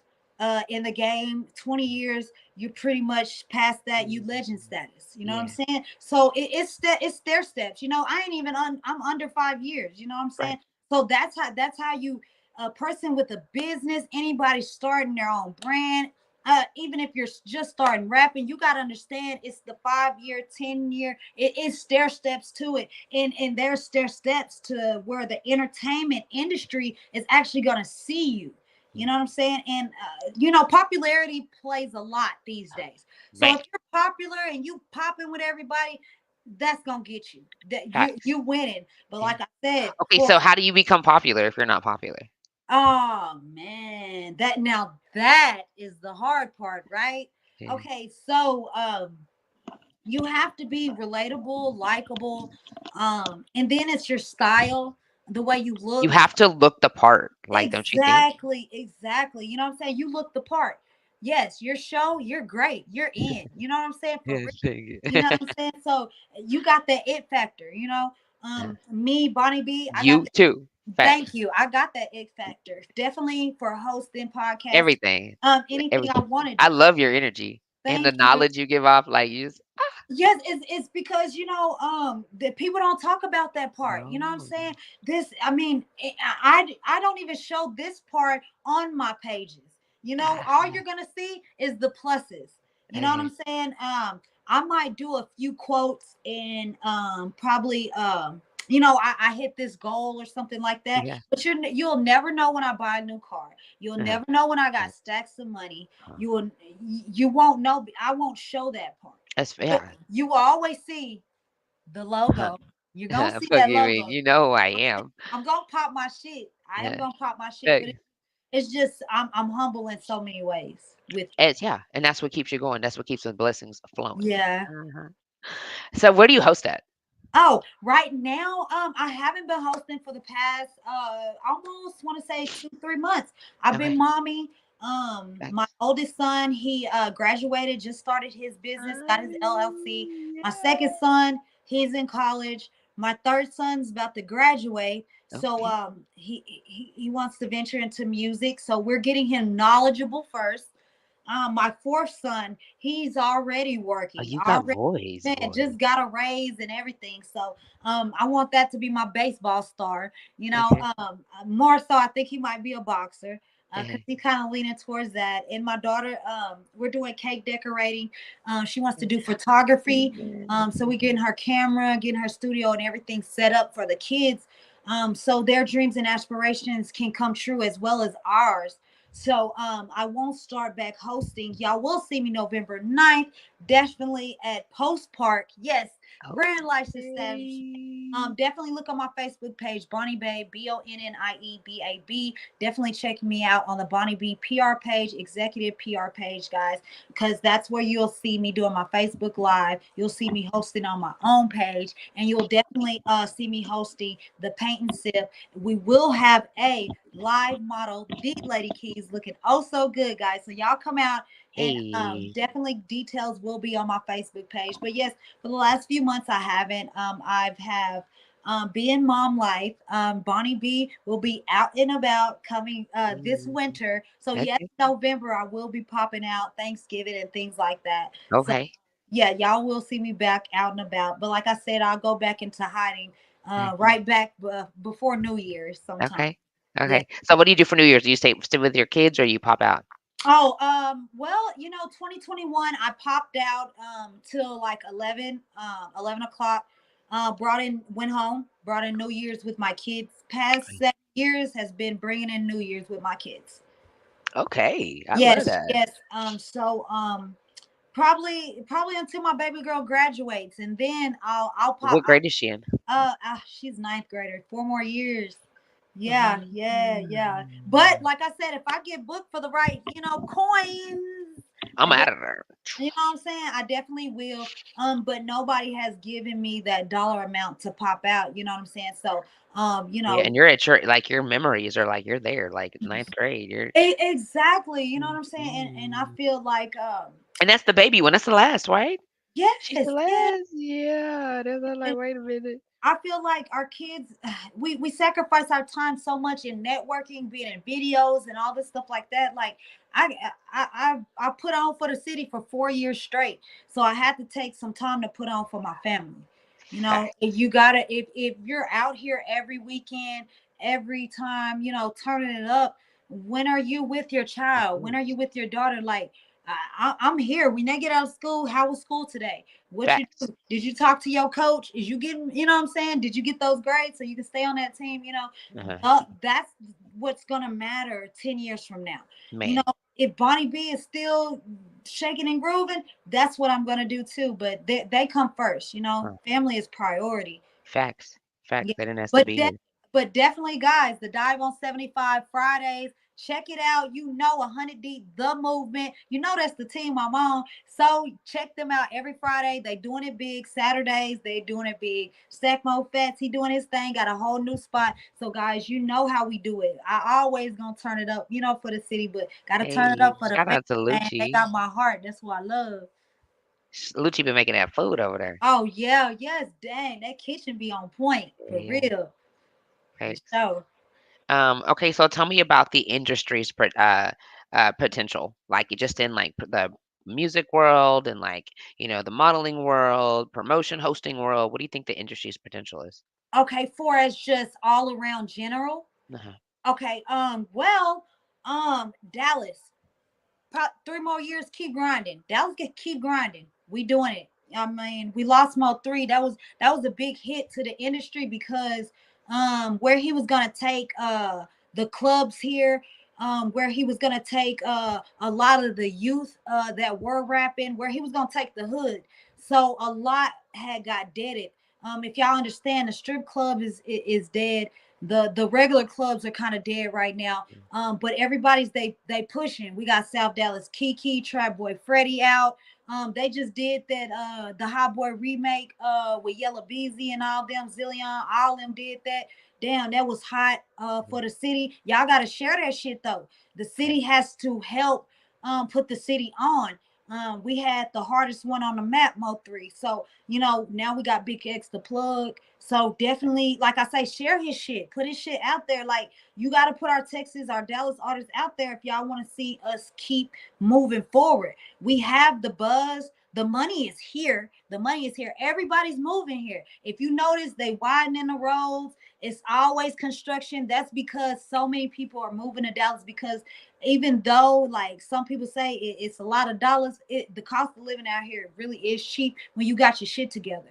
in the game. 20 years, you're pretty much past that. You legend status. You know what I'm Yeah, saying? So it's their steps. I ain't even I'm under 5 years. You know what I'm saying? right. So that's how you a person with a business, anybody starting their own brand, even if you're just starting rapping, you got to understand it's the 5 year, 10 year, it is stair steps to it. And there's stair steps to where the entertainment industry is actually going to see you. You Mm. know what I'm saying? And, popularity plays a lot these days. So Man, if you're popular and you popping with everybody, that's going to get you. That facts. you winning. But Yeah. like I said, Okay, so how do you become popular if you're not popular? oh man, that is the hard part, right? Yeah. Okay, so you have to be relatable, likable, and then it's your style, the way you You look. have to look the part, like, don't you think? Exactly, exactly. You know what I'm saying? You look the part. Yes, your show, you're great. You're in. You know what I'm saying? For real. Yes, thank you. You know what I'm saying? So you got that it factor, me, Bonnie B, I got You too. thank Facts. you. I got that it factor. Definitely for hosting podcasts. Everything. Anything I Everything. want to I do. love your energy and the Thank you. knowledge you give off, like, you just Yes, it's because the people don't talk about that part. You know what I'm no. saying? I mean, I don't even show this part on my pages. All you're gonna see is the pluses. You know what Okay. I'm saying? I might do a few quotes and probably I hit this goal or something like that. Yeah. But you'll never know when I buy a new car. You'll Uh-huh. never know when I Uh, got stacks of money. uh, You won't know. I won't show that part. That's But yeah. you will always see the logo. You're gonna see that Forgiving. logo. You know who I am. I'm gonna pop my shit. I am Yeah. gonna pop my shit, but Hey, it's just I'm humble in so many ways with it. it's yeah, and that's what keeps you going. That's what keeps the blessings flowing. Yeah. Uh-huh. So where do you host at? Oh, right now, I haven't been hosting for the past almost want to say 2-3 months. I've been Okay. mommy. My Thanks. oldest son, he graduated, just started his business, got his LLC. My second Yeah. son, he's in college. My third son's about to graduate. So Okay. he wants to venture into music. So we're getting him knowledgeable first. My fourth son, he's already Oh, working, you got already boys, man, boys. just got a raise and everything. So I want that to be my baseball star. Okay. More so I think he might be a boxer. Because Uh-huh. he kind of leaning towards that. And my daughter, we're doing cake decorating. She wants to do photography. So we're getting her camera, getting her studio, and everything set up for the kids. So their dreams and aspirations can come true as well as ours. So I won't start back hosting. Y'all will see me November 9th, definitely at Post Park. Yes, brand license establishment. Okay. Definitely look on my Facebook page, Bonnie Babe, BonnieBab. Definitely check me out on the Bonnie B PR page, executive PR page, guys, because that's where you'll see me doing my Facebook Live. You'll see me hosting on my own page, and you'll definitely see me hosting the Paint and Sip. We will have a live model, the Lady Keys, looking oh so good, guys. So y'all come out, and Hey. definitely details will be on my Facebook page. But yes, for the last few months I haven't. I've have being mom life. Bonnie B will be out and about coming this Mm, winter. So yes, okay. November I will be popping out Thanksgiving and things like that. So Okay. yeah, y'all will see me back out and about. But like I said, I'll go back into hiding Mhm. right back before New Year's sometime. Okay. Yeah. Okay. So what do you do for New Year's? Do you stay with your kids or you pop out? Oh, well, 2021, I popped out till like 11 o'clock. Went home, brought in New Year's with my kids. Past Okay. 7 years has been bringing in New Year's with my kids. Okay. I love Yes, that. yes. So probably until my baby girl graduates, and then I'll pop. What grade is she in? She's ninth grader. 4 more years. Yeah, yeah, yeah. But Mm. like I said, if I get booked for the right, coins, I I'm de- out of there. you know what I'm saying? I definitely will. But nobody has given me that dollar amount to pop out. You know what I'm saying? So, Yeah, and you're at your memories are like you're there, like ninth grade. You're exactly. You know what I'm saying? And I Mhm. feel like, And that's the baby one. That's the last, right? She's the yes, yes. last. Yeah. That's I'm like, wait a minute. I feel like our kids, we sacrifice our time so much in networking, being in videos and all this stuff like that. Like I put on for the city for 4 years straight, so I had to take some time to put on for my family. Fact. If you gotta, if you're out here every weekend, every time, turning it up. When are you with your child? When are you with your daughter? Like I'm here. When they get out of school, how was school today? What you Facts. do? Did you talk to your coach? Is you getting, you know what I'm saying? Did you get those grades so you can stay on that team? Uh-huh. That's what's gonna matter 10 years from now. You know, Man. if Bonnie B is still shaking and grooving, that's what I'm gonna do too. But they come first, Huh. family is priority. Facts. Facts. Yeah, They didn't have to but be here. definitely, guys, the Dive on 75 Fridays. Check it out. 100 Deep, the movement. That's the team I'm on. So check them out every Friday. They doing it big. Saturdays, they doing it big. Stackmo Fats, he doing his thing. Got a whole new spot. So guys, you know how we do it. I always gonna turn it up, for the city, but gotta turn it Hey, up for the shout fans, out to man. They Lucci. got my heart. That's what I love. Lucci been making that food over there. Oh yeah, yes, dang. That kitchen be on point. For Yeah. real. For Facts. sure. Okay, so tell me about the industry's potential, like just in like the music world and like the modeling world, promotion, hosting world. What do you think the industry's potential is? Okay, for as just all around general. Uh-huh. Okay, Dallas. 3 more years, keep grinding. Dallas get keep grinding. We doing it. I mean, we lost Mo 3. That was a big hit to the industry because where he was gonna take the clubs here, where he was gonna take a lot of the youth that were rapping, where he was gonna take the hood. So a lot had got deaded. If y'all understand, the strip club is dead. The regular clubs are kind of dead right now. But everybody's they pushing. We got South Dallas Kiki, Trap Boy Freddie out. They just did that the Hot Boy remake with Yellow Beezy and all them Zillion, all them did that. Damn, that was hot for the city. Y'all gotta share that shit though. The city has to help put the city on. We had the hardest one on the map, Mo 3. So, now we got Big X the plug. So definitely, like I say, share his shit. Put his shit out there. Like you got to put our Texas, our Dallas artists out there if y'all want to see us keep moving forward. We have the buzz. The money is here. The money is here. Everybody's moving here. If you notice, they widening the roads. It's always construction. That's because so many people are moving to Dallas, because even though like some people say it's a lot of dollars, the cost of living out here really is cheap when you got your shit together.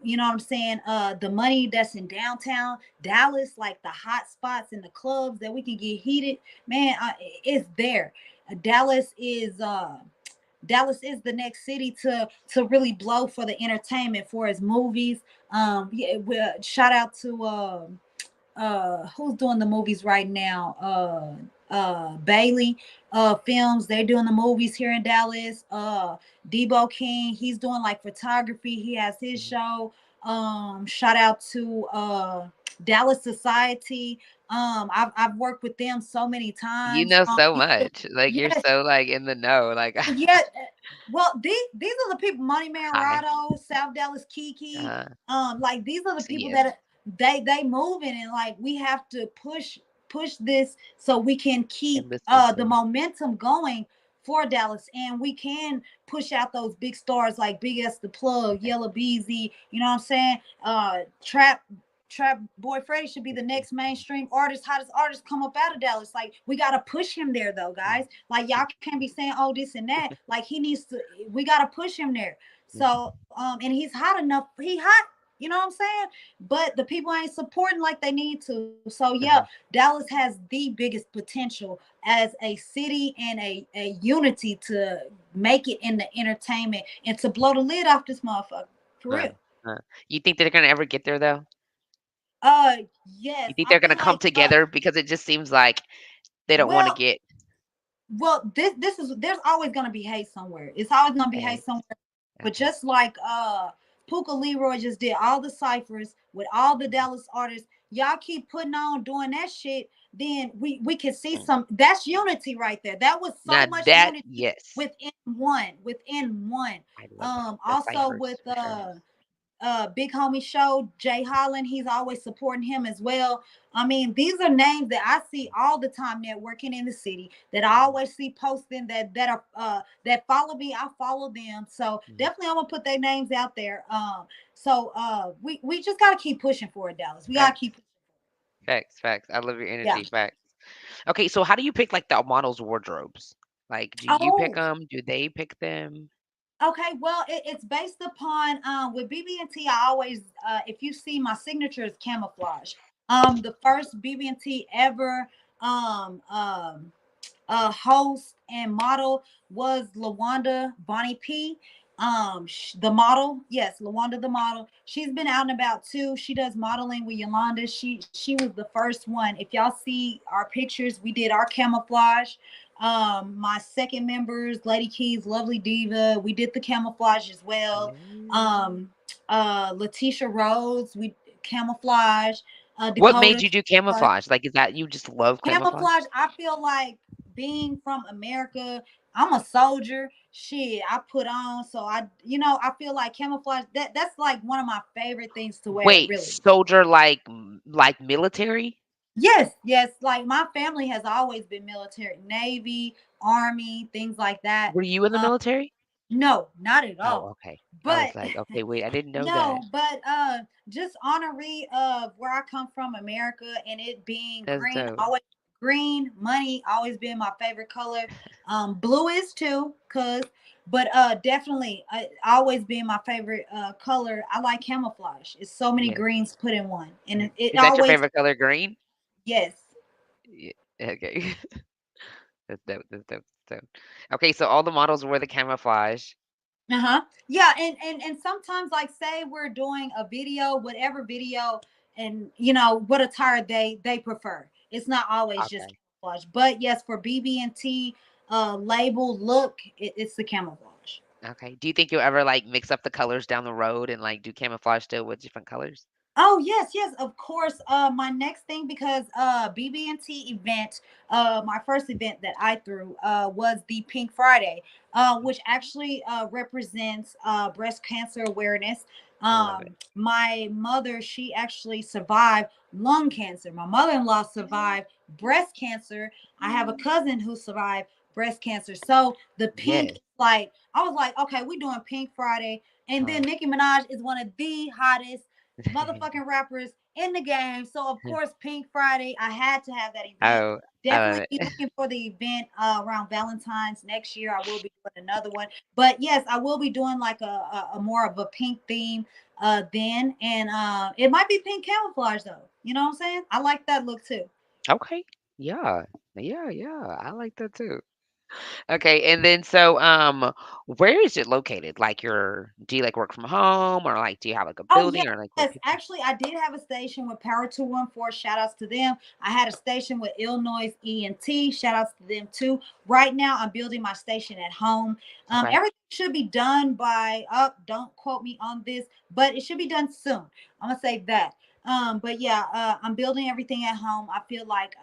You know what I'm saying? The money that's in downtown Dallas, like the hot spots and the clubs that we can get heated, man, it's there. Dallas is Dallas is the next city to really blow for the entertainment, for its movies. Yeah, shout out to who's doing the movies right now? Bailey Films. They're doing the movies here in Dallas. Debo King, he's doing like photography. He has his Mhm. show. Shout out to Dallas Society. I've worked with them so many You times. know so much. Like, you're Yes, so, like, in the know, like, yeah. Well, these are the people, Money Man hi. Rado, South Dallas Kiki. Uh, Like these are the people yes, that they moving, and like we have to push this so we can and keep listen the to. momentum going for Dallas, and we can push out those big stars like Big S the Plug, Okay. Yellow Beezy, you know what I'm saying? Trap Boy Freddy should be the Mhm, next mainstream artist, hottest artist come up out of Dallas. Like we gotta push him there though, mhm, guys. Like y'all can't be saying, oh, this and that. Like he needs to, we gotta push him there. mhm, So and he's hot enough, he hot, you know what I'm saying? But the people ain't supporting like they need to. So yeah, uh-huh. Dallas has the biggest potential as a city and a unity to make it in the entertainment and to blow the lid off this motherfucker. For Uh, real. you think they're gonna ever get there, though? Uh yes, You think I they're feel gonna come like together? Because it just seems like they don't wanna well get this is, there's always gonna be hate somewhere. It's always gonna be hate a somewhere. But okay. just like Puka Leroy just did all the ciphers with all the Mhm, Dallas artists, y'all keep putting on doing that shit, then we can see mm. some, that's unity right there. That was Now so much that unity yes, within one. I love that. The Also with ciphers for sure. big homie show Jay Holland, he's always supporting him as well. I mean, these are names that I see all the time networking in the city, that I Mhm, always see posting, that are that follow me, I follow them. So mhm. definitely I'm gonna put their names out there. So we just gotta keep pushing for it, Dallas. We gotta Facts, keep. facts, facts. I love your Yeah. energy. Facts. Okay, so how do you pick like the models' wardrobes? Like, do you pick Oh, them? Do they pick them? okay, well, it's based upon with BB&T. I always, if you see my signature is camouflage. The first BB&T ever host and model was Lawanda Bonnie P. The model, yes, Lawanda the model. She's been out and about too. She does modeling with Yolanda. She was the first one. If y'all see our pictures, we did our camouflage. My second members, Lady Keys, Lovely Diva, we did the camouflage as well. Mm. Um, Letitia Rhodes, we camouflage. What made Dakota you do camouflage. camouflage? Like, is that you just love camouflage? Camouflage, I feel like being from America, I'm a soldier. Shit, I put on, so I feel like camouflage. That's like one of my favorite things to wear. Wait, Really. soldier like like military? Yes, yes. Like my family has always been military, Navy, Army, things like that. Were you in the Um, military? no, not at Oh, all. okay. I was But like, okay, wait, I didn't know that. no, but just honorary of where I come from, America, and it being That's green, dope. always green, money always been my favorite color. Blue is too, cause but definitely always been my favorite color. I like camouflage. It's so many Yes. greens put in one, and Mhm. it Is that your always, favorite color, green? yes. Yeah. Okay. That's dope. That's dope. That's dope. Okay, so all the models wore the camouflage. Uh-huh. Yeah, and sometimes like say we're doing a video, whatever video, and what attire they prefer. It's not always just Okay. camouflage. But yes, for BB&T label look, it's the camouflage. Okay. Do you think you'll ever like mix up the colors down the road and like do camouflage still with different colors? Oh yes, yes, of course. My next thing, because BB&T event, my first event that I threw was the Pink Friday, which actually represents breast cancer awareness. I love it. My mother, she actually survived lung cancer. My mother-in-law survived breast cancer. I have a cousin who survived breast cancer. So the pink Yes. is like, I was like, okay, we doing Pink Friday. And then Uh, Nicki Minaj is one of the hottest motherfucking rappers in the game. So of course, Pink Friday, I had to have that event. oh, I Definitely love be it. looking for the event around Valentine's next year. I will be doing another one, but yes, I will be doing like a more of a pink theme then, and it might be pink camouflage though. You know what I'm saying? I like that look too. Okay. Yeah. Yeah, yeah. I like that too. Okay, and then so where is it located? Like do you like work from home or like do you have like a Oh yeah, building or like where yes. people Actually, I did have a station with Power 214. Shout outs to them. I had a station with Illinois ENT. Shout outs to them too. Right now, I'm building my station at home. Okay. Everything should be done by up. Don't quote me on this, but it should be done soon. I'm gonna say that. But yeah, I'm building everything at home. I feel like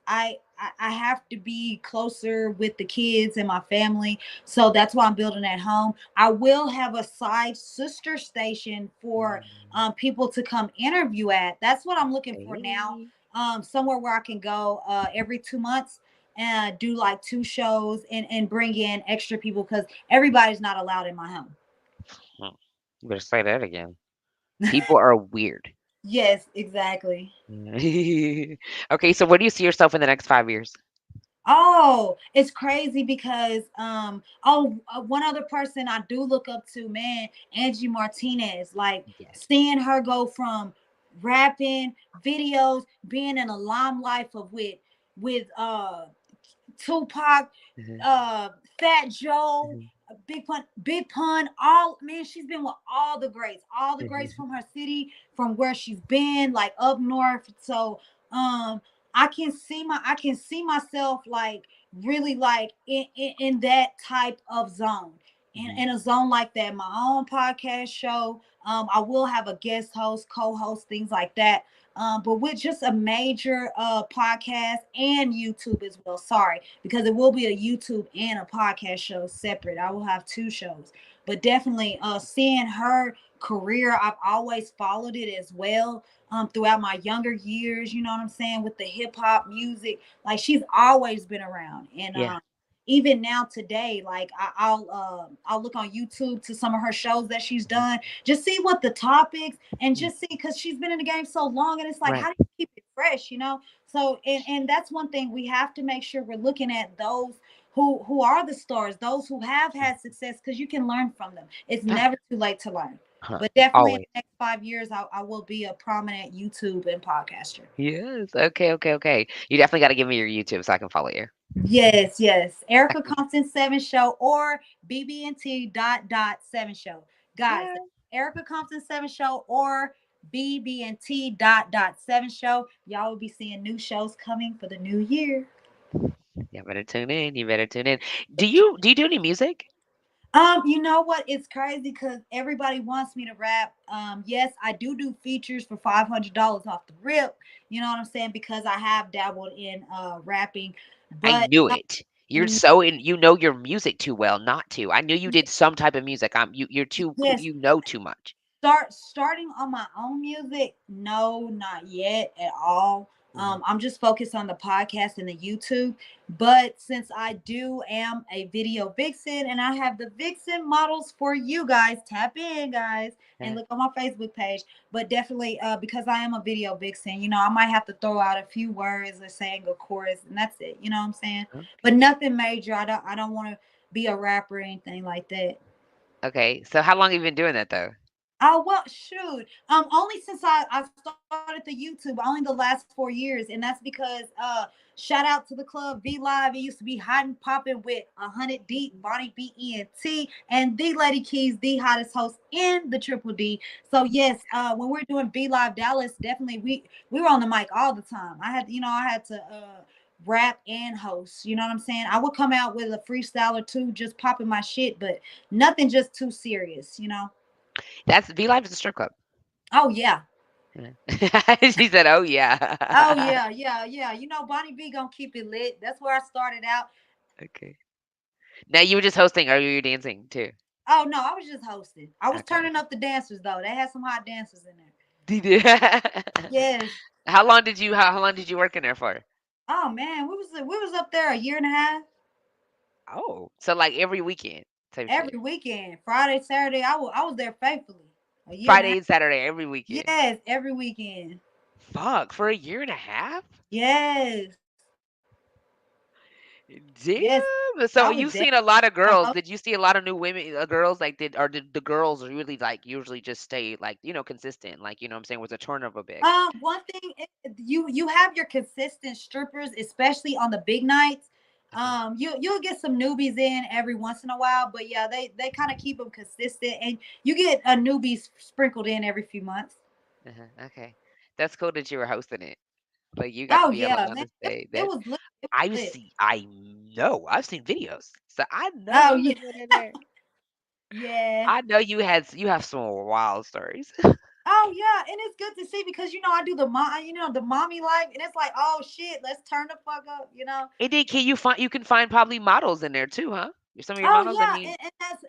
I have to be closer with the kids and my family, so that's why I'm building at home. I will have a side sister station for Mm, people to come interview at. That's what I'm looking for now. okay. Somewhere where I can go every 2 months and do like two shows and bring in extra people because everybody's not allowed in my home. Hmm. You better say that again. People are weird. Yes, exactly. Okay, so where do you see yourself in the next 5 years? Oh, it's crazy because one other person I do look up to, man, Angie Martinez. Like Yes. seeing her go from rapping videos, being in a limelight of with Tupac, Mhm, uh, Fat Joe, mhm, Big Pun. All man, she's been with all the greats mhm. from her city, from where she's been, like up north. So, I can see myself like really like in that type of zone. Mhm. In a zone like that, my own podcast show. I will have a guest host, co-host, things like that, but with just a major podcast and YouTube as well. Sorry, because it will be a YouTube and a podcast show separate. I will have two shows, but definitely seeing her career, I've always followed it as well. Throughout my younger years, you know what I'm saying, with the hip hop music, like she's always been around, and Yeah. even now today, like I'll look on YouTube to some of her shows that she's Mhm, done, just see what the topics and mhm. just see because she's been in the game so long, and it's like Right. how do you keep it fresh, you know? So and that's one thing we have to make sure we're looking at those who are the stars, those who have had success, because you can learn from them. It's Yeah. never too late to learn. Huh. But definitely in Always. the next 5 years, I will be a prominent YouTube and podcaster. Yes. Okay, okay, okay. You definitely got to give me your YouTube so I can follow you. Yes, yes. Erica Okay. Compton 7 Show or BBNT dot 7 Show. Guys, Yeah. Erica Compton 7 Show or BBNT dot 7 Show. Y'all will be seeing new shows coming for the new year. You better tune in. You better tune in. Do you do any music? You know what? It's crazy because everybody wants me to rap. Yes, I do features for $500 off the rip. You know what I'm saying? Because I have dabbled in rapping, I but knew it. You're mm, so in. You know your music too well not to. I knew you did some type of music. You're too cool. yes, You know too much. starting on my own music, no, not yet at all. Mhm. I'm just focused on the podcast and the YouTube. But since I do am a video vixen and I have the vixen models for you guys, tap in, guys, and Yeah. look on my Facebook page. But definitely, because I am a video vixen, I might have to throw out a few words or saying a chorus, and that's it. You know what I'm saying? But Okay. nothing major. I don't want to be a rapper or anything like that. Okay. So how long have you been doing that though? Oh well, shoot. Only since I started the YouTube, only the last 4 years, and that's because shout out to the club V Live. It used to be hot and popping with 100 deep, Bonnie BENT, and the Lady Keys, the hottest host in the Triple D. So yes, when we're doing V Live Dallas, definitely we were on the mic all the time. I had to rap and host. You know what I'm saying? I would come out with a freestyle or two, just popping my shit, but nothing just too serious. You know. That's V Live is a strip club. Oh yeah. Yeah. She said, "Oh Oh yeah." yeah, yeah, yeah. Bonnie B gonna keep it lit. That's where I started out. Okay. Now you were just hosting, or you were dancing too? Oh no, I was just hosting. I was Okay. turning up the dancers though. They had some hot dancers in there. Did you- Yes. how long did you work in there for? Oh man, we was up there a year and a half. Oh, so like every weekend type shit. every weekend, Friday, Saturday. I was there faithfully. A year and a half. Friday and Saturday every weekend. Yes, every weekend. Fuck, for a year and a half? Yes, yes. Damn. I So was you've there. seen a lot of My girls. host. Did you see a lot of new women, girls like did the girls really like usually just stay like, consistent? Like, what I'm saying, was a turnover big? One thing you have your consistent strippers, especially on the big nights. Uh-huh. You'll get some newbies in every once in a while, but yeah, they kind of keep them consistent, and you get a newbie sprinkled in every few months. Uh-huh. Okay. That's cool that you were hosting it. Like you got to Oh be like yeah, on man, the stage. it That was lit. It was I lit. see. I know. I've seen videos. So I know Oh you yeah, was in there. yeah. I know you have some wild stories. Oh yeah, and it's good to see because I do the the mommy life, and it's like, oh shit, let's turn the fuck up. And then you can find probably models in there too, huh? Some of your Oh models, I yeah, mean,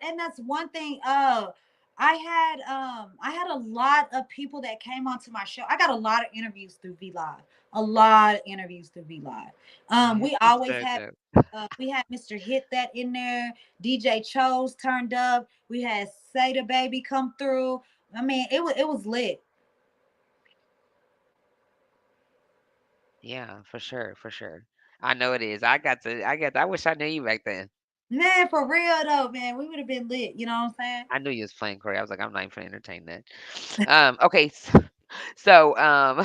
and that's one thing. I had a lot of people that came onto my show. I got a lot of interviews through V Live. A lot of interviews through V Live. We that's always so had dope. we had Mr. Hit that in there. DJ Chose turned up. We had Seda Baby come through. I mean, it was lit. Yeah, for sure, for sure. I know it is. I wish I knew you back then. Man, for real though, man, we would have been lit. You know what I'm saying? I knew you was playing Corey. I was like, I'm not even gonna entertain that. Okay. So,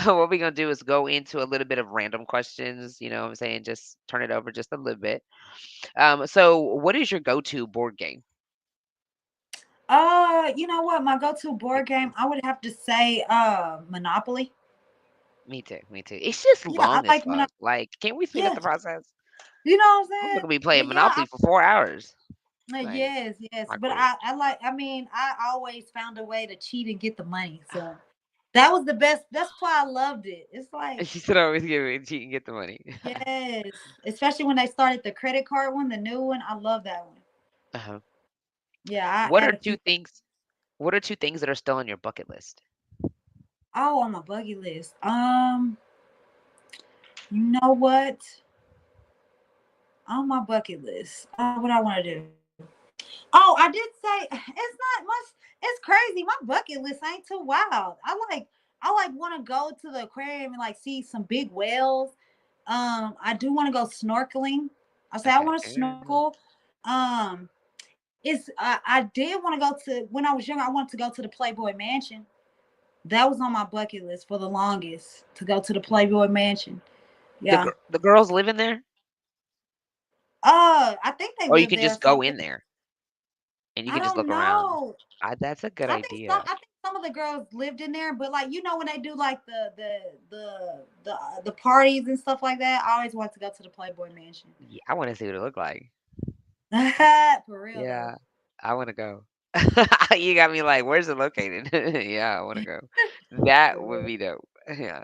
what we're gonna do is go into a little bit of random questions. You know what I'm saying? Just turn it over just a little bit. So what is your go-to board game? You know what? My go-to board game, I would have to say Monopoly. Me too. Me too. It's just Yeah, I long as like fuck. Monopoly. Like, can't we speed up Yeah, the process? you know what I'm I'm not saying? gonna be playing But yeah, Monopoly for 4 hours. Like, yes, yes. I But quit. I mean, I always found a way to cheat and get the money. So that was the best. That's why I loved it. It's like, She said always give me cheat and get the money. yes, especially when they started the credit card one, the new one. I love that one. uh Yeah, I What had are a two few. things? What are two things that are still on your bucket list? Oh, on my buggy list. You know what? On my bucket list. What I want to do. Oh, I did say it's not much. It's crazy. My bucket list ain't too wild. I like want to go to the aquarium and like see some big whales. I do want to go snorkeling. I say I Okay. want to snorkel. I did want to go to when I was younger. I wanted to go to the Playboy Mansion. That was on my bucket list for the longest to go to the Playboy Mansion. Yeah. The girls live in there, I think they or you live can there. just So go in there and you I can just don't look around. know. That's a good I idea. think some of the girls lived in there, but like when they do like the parties and stuff like that, I always want to go to the Playboy Mansion. Yeah, I want to see what it look like. For real though. Yeah, I want to go. You got me like, where's it located? Yeah, I want to go. That For would real. be dope. Yeah.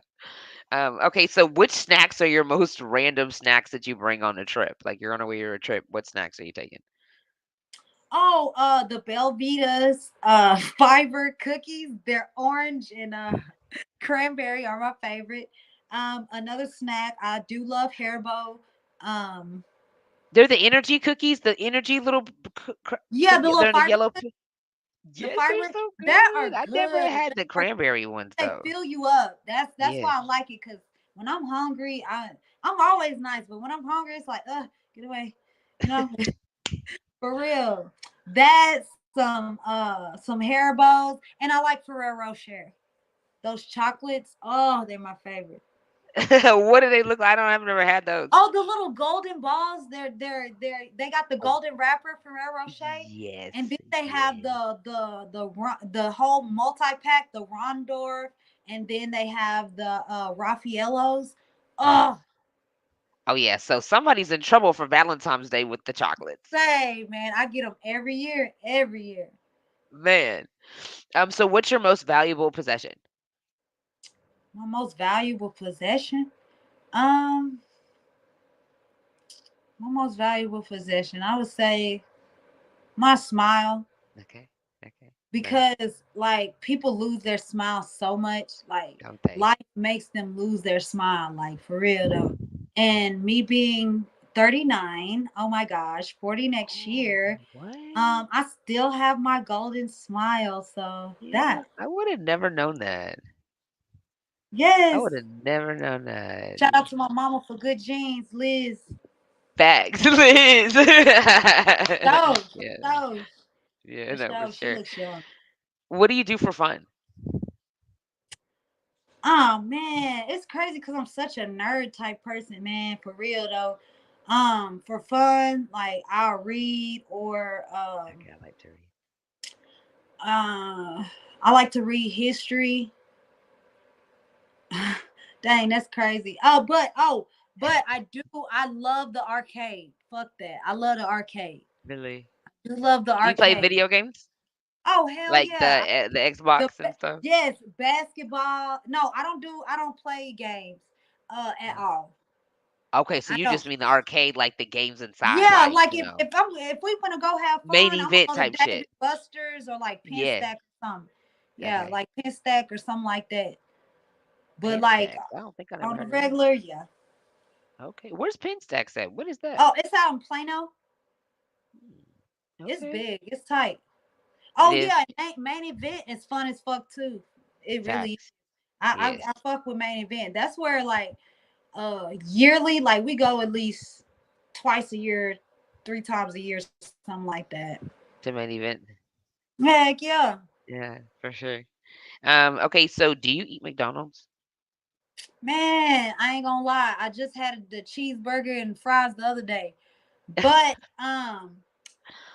Okay, so which snacks are your most random snacks that you bring on a trip? Like you're on a way you're a trip. What snacks are you taking? Oh, the Belvitas, fiber cookies. They're orange and cranberry are my favorite. Another snack. I do love Haribo. Um, They're the energy cookies, the energy little yeah, the little they're in the fiber, yellow. the Yes, they're fiber so that good. are I never good. had the Are cranberry ones they though. fill you up. That's Yeah. why I like it because when I'm hungry, I'm always nice, but when I'm hungry, it's like, get away, you know, for real. That's some Haribos, and I like Ferrero Rocher. Those chocolates, oh, they're my favorite. What do they look like? I've never had those. Oh, the little golden balls. They got the Oh, golden wrapper Ferrero Rocher, yes, and then they have yes. the whole multi pack, the Rondor, and then they have the Raffaellos. Uh-huh. Oh, Oh yeah, so somebody's in trouble for Valentine's Day with the chocolates. say man, I get them every year, every year. Man. So what's your most valuable possession? My most valuable possession. Um, my most valuable possession. I would say my smile. Okay. Okay. Nice. Because like people lose their smile so much, like Don't they? life makes them lose their smile, like for real though. And me being 39. Oh my gosh, 40 next Oh, year. what? I still have my golden smile, so Yeah, that. I would have never known that. I would Yes. have never known that. Shout out to my mama for good genes, Liz. Facts, Liz. So, for Yeah, so, yeah, for no, for sure. She sure. looks young. What do you do for fun? Oh man, it's crazy because I'm such a nerd type person, man. For real though. For fun, like I'll read or Okay, I like to read. uh I like to read history. Dang, that's crazy. But I love the arcade. Fuck that. I love the arcade. Really? I do love the Do you play arcade. video games? Oh hell Like yeah. the The Xbox and stuff? yes, basketball. No, I don't play games at Uh, all. Okay, so I you don't. just mean the arcade, like the games inside, Yeah, like, like if we want to go have main fun, I'm gonna event go to type David shit. Buster's or like Pen Yeah. Stack or something. Yeah, Okay. like Pen Stack or something like that. But Pin like stacks. I don't think I never on the heard of that. regular, yeah. Okay. Where's pin stacks at? What is that? Oh, it's out in Plano. Hmm, It's okay. big. It's tight. It Oh is. yeah, main event is fun as fuck too. It really is. Facts. Yes. I fuck with main event. That's where like yearly, like we go at least twice a year, 3 times a year, something like that. To main event. Heck yeah. Yeah, for sure. Okay, so do you eat McDonald's? Man, I ain't gonna lie. I just had the cheeseburger and fries the other day. But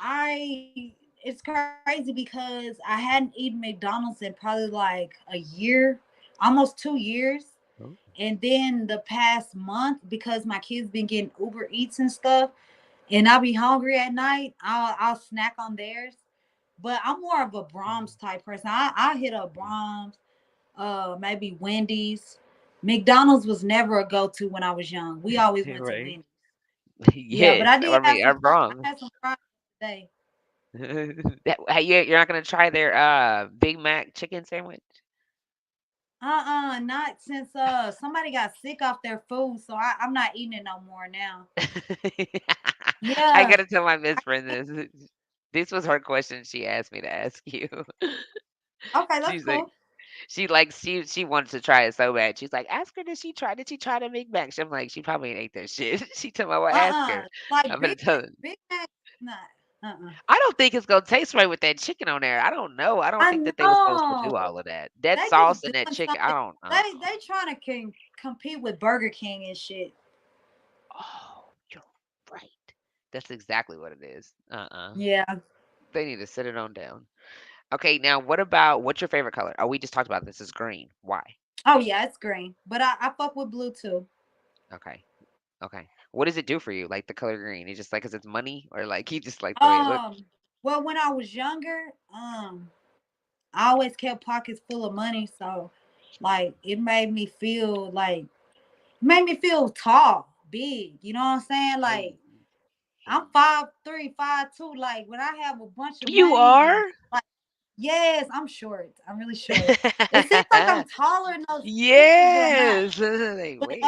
I it's crazy because I hadn't eaten McDonald's in probably like a year, almost 2 years. Oh. And then the past month, because my kids been getting Uber Eats and stuff, and I'll be hungry at night, I'll snack on theirs. But I'm more of a Brahms type person. I hit up Brahms, maybe Wendy's. McDonald's was never a go to when I was young. We always went to Right. Wendy's. Yeah, but Yes. I I did have mean, some I'm fries. wrong. I had some fries today. You're not gonna try their Big Mac chicken sandwich? Not since somebody got sick off their food, so I'm not eating it no more now. I Yeah. gotta tell my I best friend can't- this. This was her question she asked me to ask you. Okay, that's She's like, cool. she wanted to try it so bad. She's like, ask her, did she try the Big Mac? I'm like, she probably ain't ate that shit. She told me, well, ask her. Like I'm gonna tell her. Big Mac, nah. I don't think it's gonna taste right with that chicken on there. I don't know. I don't I think that they were supposed to do know. all of that. That They just sauce and that doing chicken, I something. don't. They trying to compete with Burger King and shit. Oh, you're right. That's exactly what it is. Yeah. They need to sit it on down. Okay, now what about what's your favorite color? Oh, we just talked about this. Is green. Why? Oh yeah, it's green, but I fuck with blue too. Okay. Okay. What does it do for you? Like the color green? It's just like because it's money, or like you just like the way it looks? Well, when I was younger, I always kept pockets full of money, so like it made me feel tall, big. You know what I'm saying? Oh, Like I'm 5'3", 5'2". Like when I have a bunch of you money and are? like yes, I'm short. I'm really short. It seems like I'm taller in those pictures, but I'm not. Yes. Like, But wait.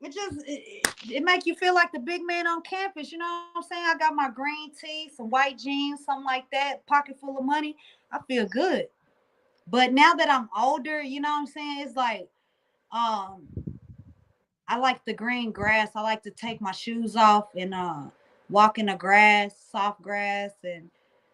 it make you feel like the big man on campus. You know what I'm saying? I got my green tee, some white jeans, something like that, pocket full of money. I feel good. But now that I'm older, you know what I'm saying? It's like um I like the green grass. I like to take my shoes off and walk in the grass, soft grass, and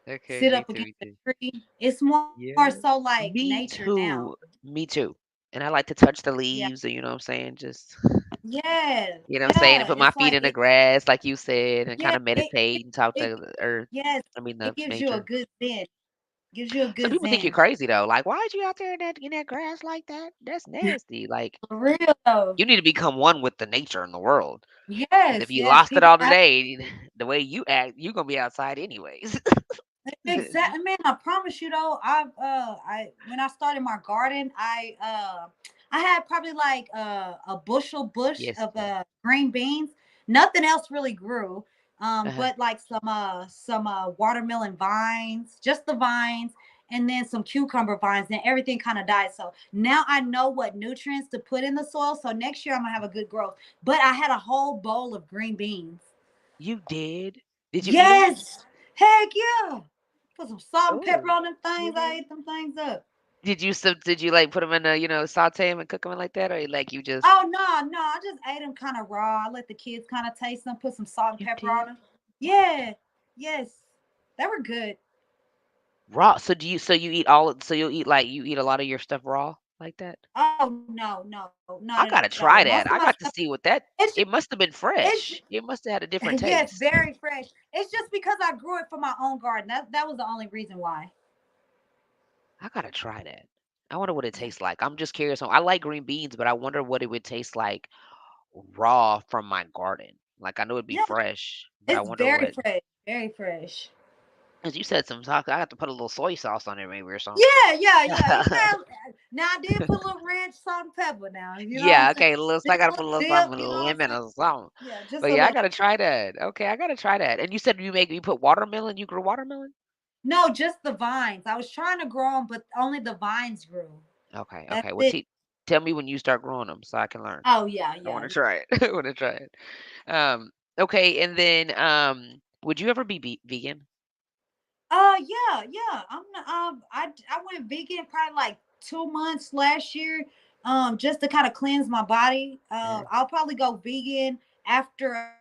Okay, sit me up too, against me the too. tree. It's more so Yeah. like nature Me now. too. Me too. And I like to touch the Yeah. leaves, you know what I'm saying? Just, Yes. you know what I'm saying? And Yeah. put my It's feet like in the grass, like you said, and kind yeah, of meditate and talk it to the earth. yes, I mean, it the gives you a nature. good zen. Gives you a Some good people think you're zen. crazy though. Like, why'd you out there in that grass like that? That's nasty. Like, For real though. you need to become one with the nature and the world. Because if Yes, you yes. lost it People all have today, the way you act, you're gonna be outside anyways. exactly, man. I promise you though, I when I started my garden, I had probably like a bush Yes. of green beans. Nothing else really grew. Uh-huh. But like some watermelon vines, just the vines, and then some cucumber vines, and everything kind of died. So now I know what nutrients to put in the soil. So next year I'm gonna have a good growth. But I had a whole bowl of green beans. You did? Did you eat them? Yes. Heck yeah. Put some salt and pepper Oh. on them things. I Yeah. ate them things up. Did you like put them in a, saute them and cook them like that, or like you just Oh no, no, I just ate them kind of raw. I let the kids kind of taste them, put some salt and you pepper on did them. Yeah, yes, they were good. raw? So you eat so you'll eat like you eat a lot of your stuff raw like that? Oh no, no, not at I all. gotta Most of try my that. stuff, I got to see what that. it's just, It must have been it's fresh. It must have had a different yes, taste. very fresh. It's just because I grew it from my own garden. That was the only reason why. I gotta try that. I wonder what it Yeah. tastes like. I'm just curious. I like green beans, but I wonder what it would taste like raw from my garden. Like I know it'd be Yeah, fresh, but I it's wonder very what. fresh, very fresh. As you said, some talk. I have to put a little soy sauce on it, maybe or something. Yeah, yeah, yeah. You can. Now I did put a little ranch, salt, and pepper. Now you know what I'm Yeah, saying. okay, a little. So I Just gotta a put a little little dip. something, You know what I'm lemon saying. or something. Yeah, just But a yeah, I little. gotta try that. Okay, I gotta try that. And you said you put watermelon. You grew watermelon. No, just the vines. I was trying to grow them, but only the vines grew. Okay, That's okay. Well, it. tell me when you start growing them so I can learn. Oh yeah, I want yeah. to try it. I want to try it. Okay, and then would you ever be vegan? Yeah, yeah. I'm not, I went vegan probably like 2 months last year, just to kind of cleanse my body. Mhm. I'll probably go vegan after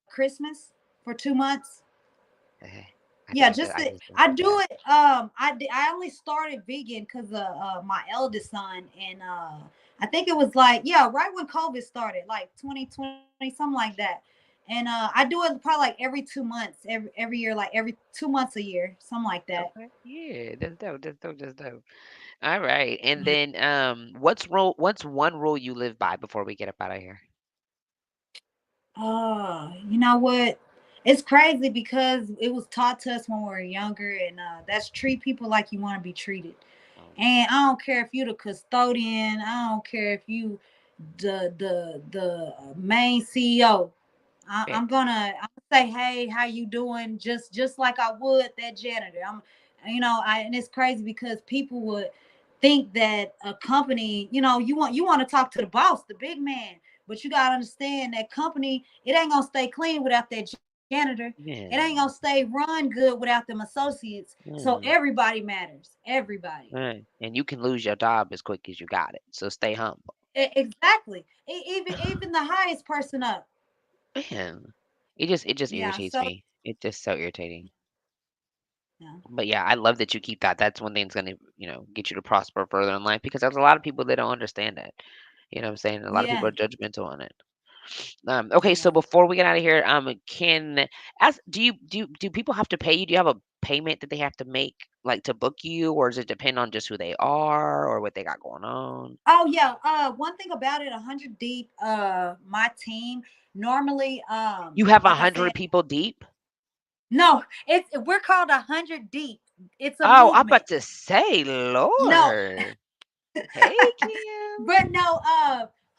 Christmas for 2 months. Okay. Yeah, just I just I don't do do it. that. I only started vegan because of my eldest son, and I think it was like, yeah, right when COVID started, like 2020, something like that. And I do it probably like every 2 months, every year, like every 2 months a year, something like that. Okay. Yeah, that's dope. That's dope. That's dope. All right. And Yeah. then what's one rule you live by before we get up out of here? You know what? It's crazy because it was taught to us when we were younger, and that's treat people like you want to be treated. Um, And I don't care if you the custodian. I don't care if you the main CEO. yeah. I'm gonna say, hey, how you doing? Just like I would that janitor. And it's crazy because people would think that a company, you want to talk to the boss, the big man, but you gotta understand that company, it ain't gonna stay clean without that janitor. It ain't gonna Yeah. stay run good without them associates. So Yeah. everybody matters. Everybody. Right. And you can lose your job as quick as you got it. So stay humble. Exactly. Even the highest person up. Man. It just Yeah. irritates So me. It's just so irritating. yeah. But yeah, I love that you keep that. That's one thing that's gonna, get you to prosper further in life because there's a lot of people that don't understand that. You know what I'm saying? A lot of people Yeah. are judgmental on it. Okay, so Yeah. before we get out of here, can as do people have to pay you? Do you have a payment that they have to make, like to book you, or does it depend on just who they are or what they got going on? Oh yeah. One thing about it, 100 deep. My team normally, You have a like I said, hundred people deep? no, we're called 100 deep. It's a Oh, I'm movement. about to say, No, Lord. Hey, Kim. but no,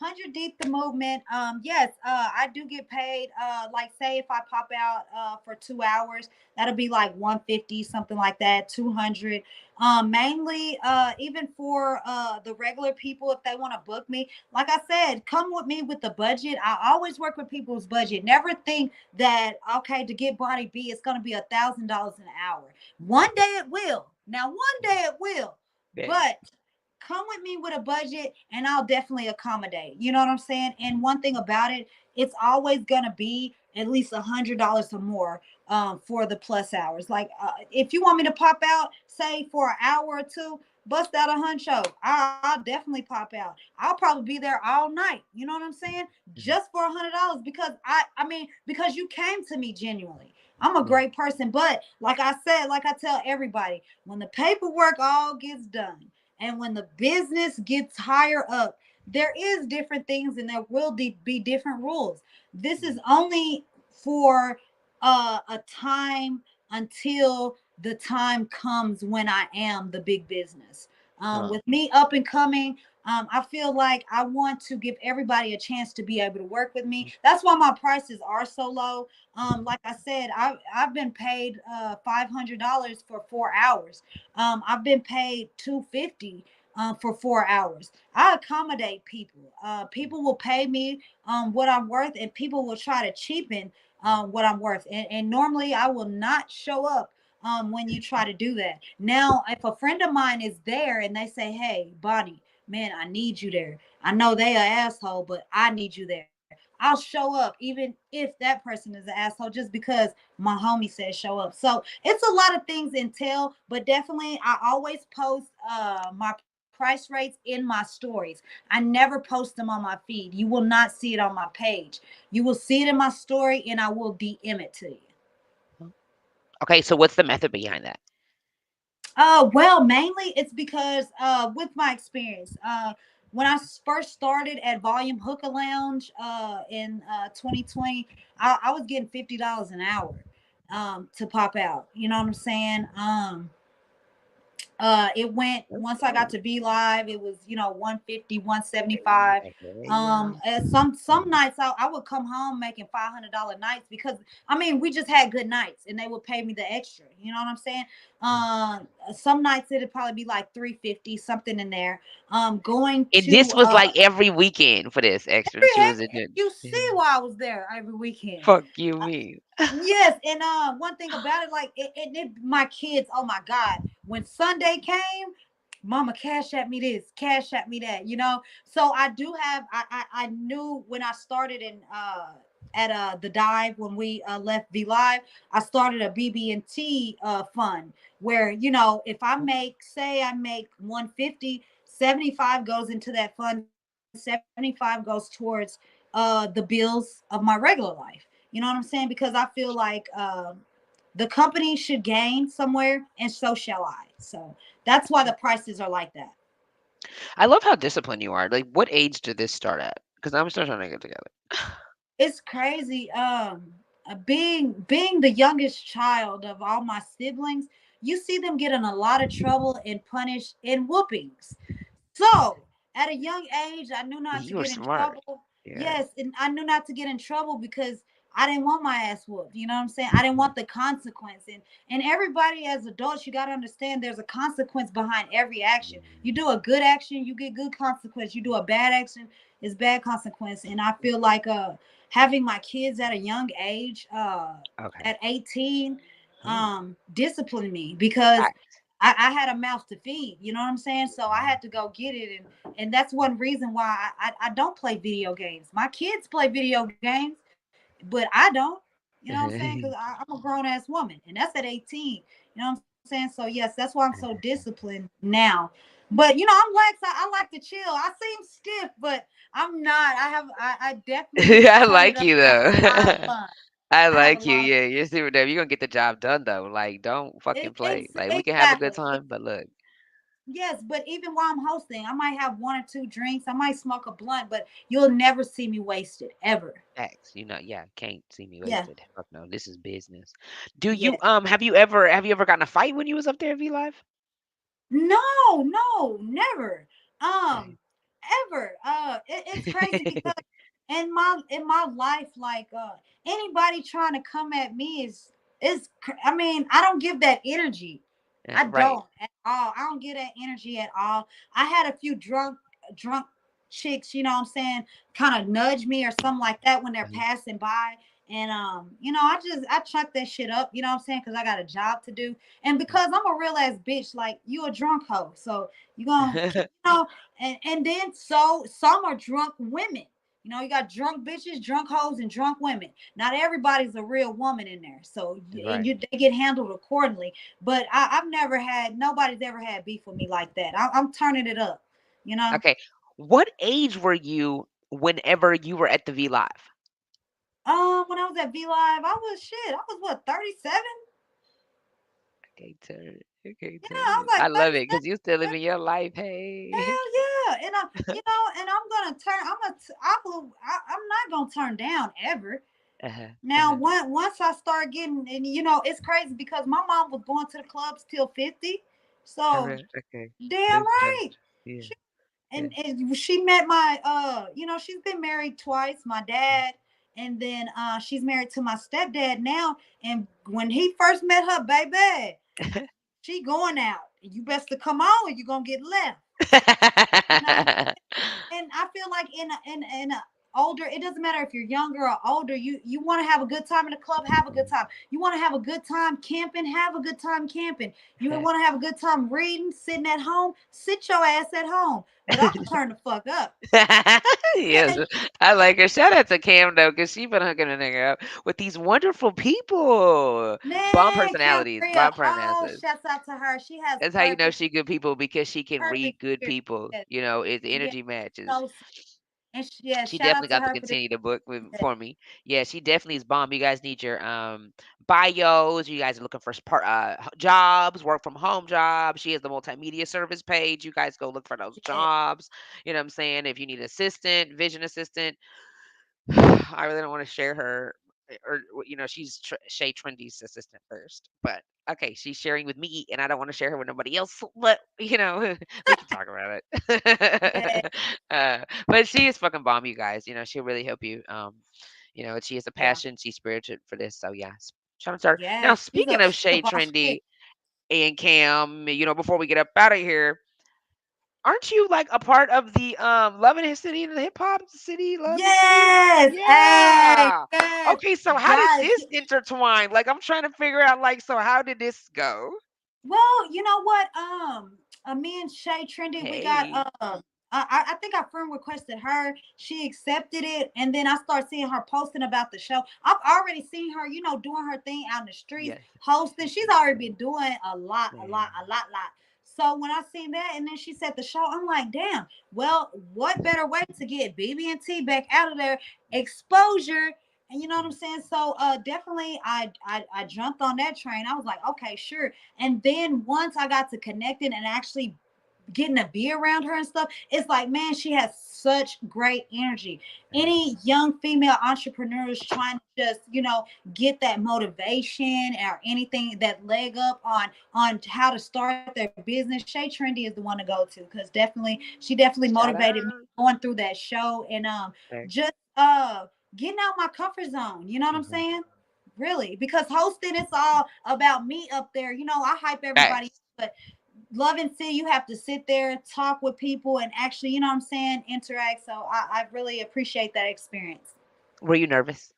100 deep the movement. Yes, I do get paid. Like say if I pop out for 2 hours, that'll be like 150, something like that, 200. Mainly, even for the regular people, if they want to book me, like I said, come with me with the budget. I always work with people's budget. Never think that, okay, to get body B, it's gonna be $1,000 an hour. One day it will. Now, one day it will, Yeah. but come with me with a budget and I'll definitely accommodate. You know what I'm saying? And one thing about it, it's always gonna be at least $100 or more for the plus hours. Like if you want me to pop out, say for an hour or two, bust out a huncho. I'll definitely pop out. I'll probably be there all night. You know what I'm saying? Mhm. Just for $100 because I mean because you came to me genuinely. I'm a Yeah. great person, but like I said, like I tell everybody, when the paperwork all gets done and when the business gets higher up, there is different things and there will be different rules. This is Mhm. only for a time until the time comes when I am the big business. Uh, With me up and coming, I feel like I want to give everybody a chance to be able to work with me. That's why my prices are so low. Like I said, I've been paid $500 for 4 hours. I've been paid $250 for 4 hours. I accommodate people. People will pay me what I'm worth, and people will try to cheapen what I'm worth. And normally, I will not show up when you try to do that. Now, if a friend of mine is there and they say, "Hey, Bonnie, man, I need you there. I know they are asshole, but I need you there." I'll show up even if that person is an asshole just because my homie says show up. So it's a lot of things entail, but definitely I always post my price rates in my stories. I never post them on my feed. You will not see it on my page. You will see it in my story and I will DM it to you. Okay, so what's the method behind that? Well, mainly it's because with my experience, when I first started at Volume Hookah Lounge in 2020, I was getting $50 an hour to pop out. You know what I'm saying? It went once I got Okay. to V Live, it was 150, 175. Okay, yeah. Some nights I would come home making $500 nights because I mean we just had good nights and they would pay me the extra. You know what I'm saying? Some nights it'd probably be like 350, something in there. Going And to this was like every weekend for this extra that you was doing. you see why I was there every weekend. Fuck you, me. Yes, and one thing about it, like my kids, oh my God, when Sunday came, Mama cash at me this, cash at me that, So I do have, I knew when I started in at the dive when we left V Live, I started a BB&T fund where if I make, say I make 150, 75 goes into that fund, 75 goes towards the bills of my regular life. You know what I'm saying? Because I feel like the company should gain somewhere, and so shall I. So that's why the prices are like that. I love how disciplined you are. Like, what age did this start at? Because I'm still trying to get together. It's crazy. Being the youngest child of all my siblings, you see them get in a lot of trouble and punished in whoopings. So at a young age, I knew not to You were get in smart. trouble. Yeah. Yes, and I knew not to get in trouble because I didn't want my ass whooped. You know what I'm saying? I didn't want the consequence. And everybody as adults, you gotta understand there's a consequence behind every action. You do a good action, you get good consequence. You do a bad action, it's bad consequence. And I feel like having my kids at a young age, Okay. at 18, Oh, disciplined me because facts. I had a mouth to feed. You know what I'm saying? So I had to go get it, and that's one reason why I don't play video games. My kids play video games, but I don't. You know what I'm saying? Because I'm a grown ass woman, and that's at 18. You know what I'm saying? So yes, that's why I'm so disciplined now. But I'm lax. I like to chill. I seem stiff, but I'm not. I definitely I turn it like up you and have though. a lot of fun. I I have a like you. lot of Yeah, you're super dope. You're gonna get the job done though. Like, don't fucking play. Like, we can have a good exactly. time, but look, Yes, but even while I'm hosting, I might have one or two drinks. I might smoke a blunt, but you'll never see me wasted ever. facts. Yeah, can't see me Yeah. wasted. Fuck no, this is business. Do you Yeah. have you ever gotten a fight when you was up there at V Live? No, no, never. Okay. Um, ever. It's crazy because in my life, like anybody trying to come at me I mean, I don't give that energy. Yeah, I right. don't at all. I don't get that energy at all. I had a few drunk chicks, you know what I'm saying, kind of nudge me or something like that when they're Mhm. passing by. And I chuck that shit up, you know what I'm saying? Because I got a job to do. And because I'm a real ass bitch, like you a drunk hoe. So you gonna and then so some are drunk women. You got drunk bitches, drunk hoes, and drunk women. Not everybody's a real woman in there. So and Right. they get handled accordingly. But I've never had nobody's ever had beef with me like that. I'm turning it up, you know. Okay. What age were you whenever you were at the V Live? When I was at V Live, I was shit. I was what, 37? Okay, turn. Okay, Yeah, turn I it. was I like love it 37. because you still living your life. Hey. Hell yeah. And I'm gonna turn. I'm not gonna turn down ever. Uh-huh. Now, Uh-huh. once I start getting, and it's crazy because my mom was going to the clubs till 50. So Okay. Okay. damn That's dope. right. Yeah. Yeah. and she met my she's been married twice, my dad, and then she's married to my stepdad now. And when he first met her, baby, she going out. You best to come on, or you gonna get left. You know what I'm And I feel like in a older, it doesn't matter if you're younger or older, you want to have a good time in the club, have a good time. You want to have a good time camping, have a good time camping. You want to have a good time reading, sitting at home, sit your ass at home. But I'm gonna turn the fuck up. Yes, I like her. Shout out to Cam though, because she been hooking a nigga up with these wonderful people. Bomb Man, personalities, Cambria, bomb oh, personalities. shouts out to her. She has That's how you know perfect, she good people because she can perfect read good spirit. people. Yes, You know, it the yes, energy matches. so sweet. And yeah, She shout definitely out to got to her for this. continue the book for me. Yeah, she definitely is bomb. You guys need your bios. You guys are looking for jobs, work from home jobs. She has the multimedia service page. You guys go look for those Yeah, jobs. You know what I'm saying? If you need assistant, vision assistant, I really don't want to share her, or she's Shay Trendy's assistant first, but okay, she's sharing with me, and I don't want to share her with nobody else. But we can talk about yeah, it. But she is fucking bomb, you guys. She'll really help you. She has a yeah, passion. She's spirited for this, so yeah. Shout out to her. Now, yeah. speaking of She's a Shay boss Trendy chick. and Cam, before we get up out of here, aren't you like a part of the Loving His City, the hip hop city, Loving City? Yes. Hey, Yeah. yes. Okay, so how did Guys, this intertwine? Like I'm trying to figure out like so how did this go? well, you know what? Me and Shay Trendy, we got Hey. I think our friend requested her. She accepted it, and then I started seeing her posting about the show. I've already seen her, doing her thing out in the streets, Yes. hosting. She's already been doing Man. lot. So when I seen that, and then she said the show, I'm like, damn. Well, what better way to get BB&T back out of there? Exposure. And you know what I'm saying? So definitely I jumped on that train. I was like, okay, sure. And then once I got to connecting and actually getting to be around her and stuff, it's like, man, she has such great energy. Any young female entrepreneurs trying to just, get that motivation or anything, that leg up on how to start their business, Shay Trendy is the one to go to, because she definitely Shout motivated me out. going through that show. And Okay. just getting out my comfort zone, you know what I'm Mhm. saying? Really, because hosting, it's all about me up there. I hype everybody, Facts. but love and see, you have to sit there, talk with people, and actually, you know what I'm saying, interact. So I really appreciate that experience. Were you nervous?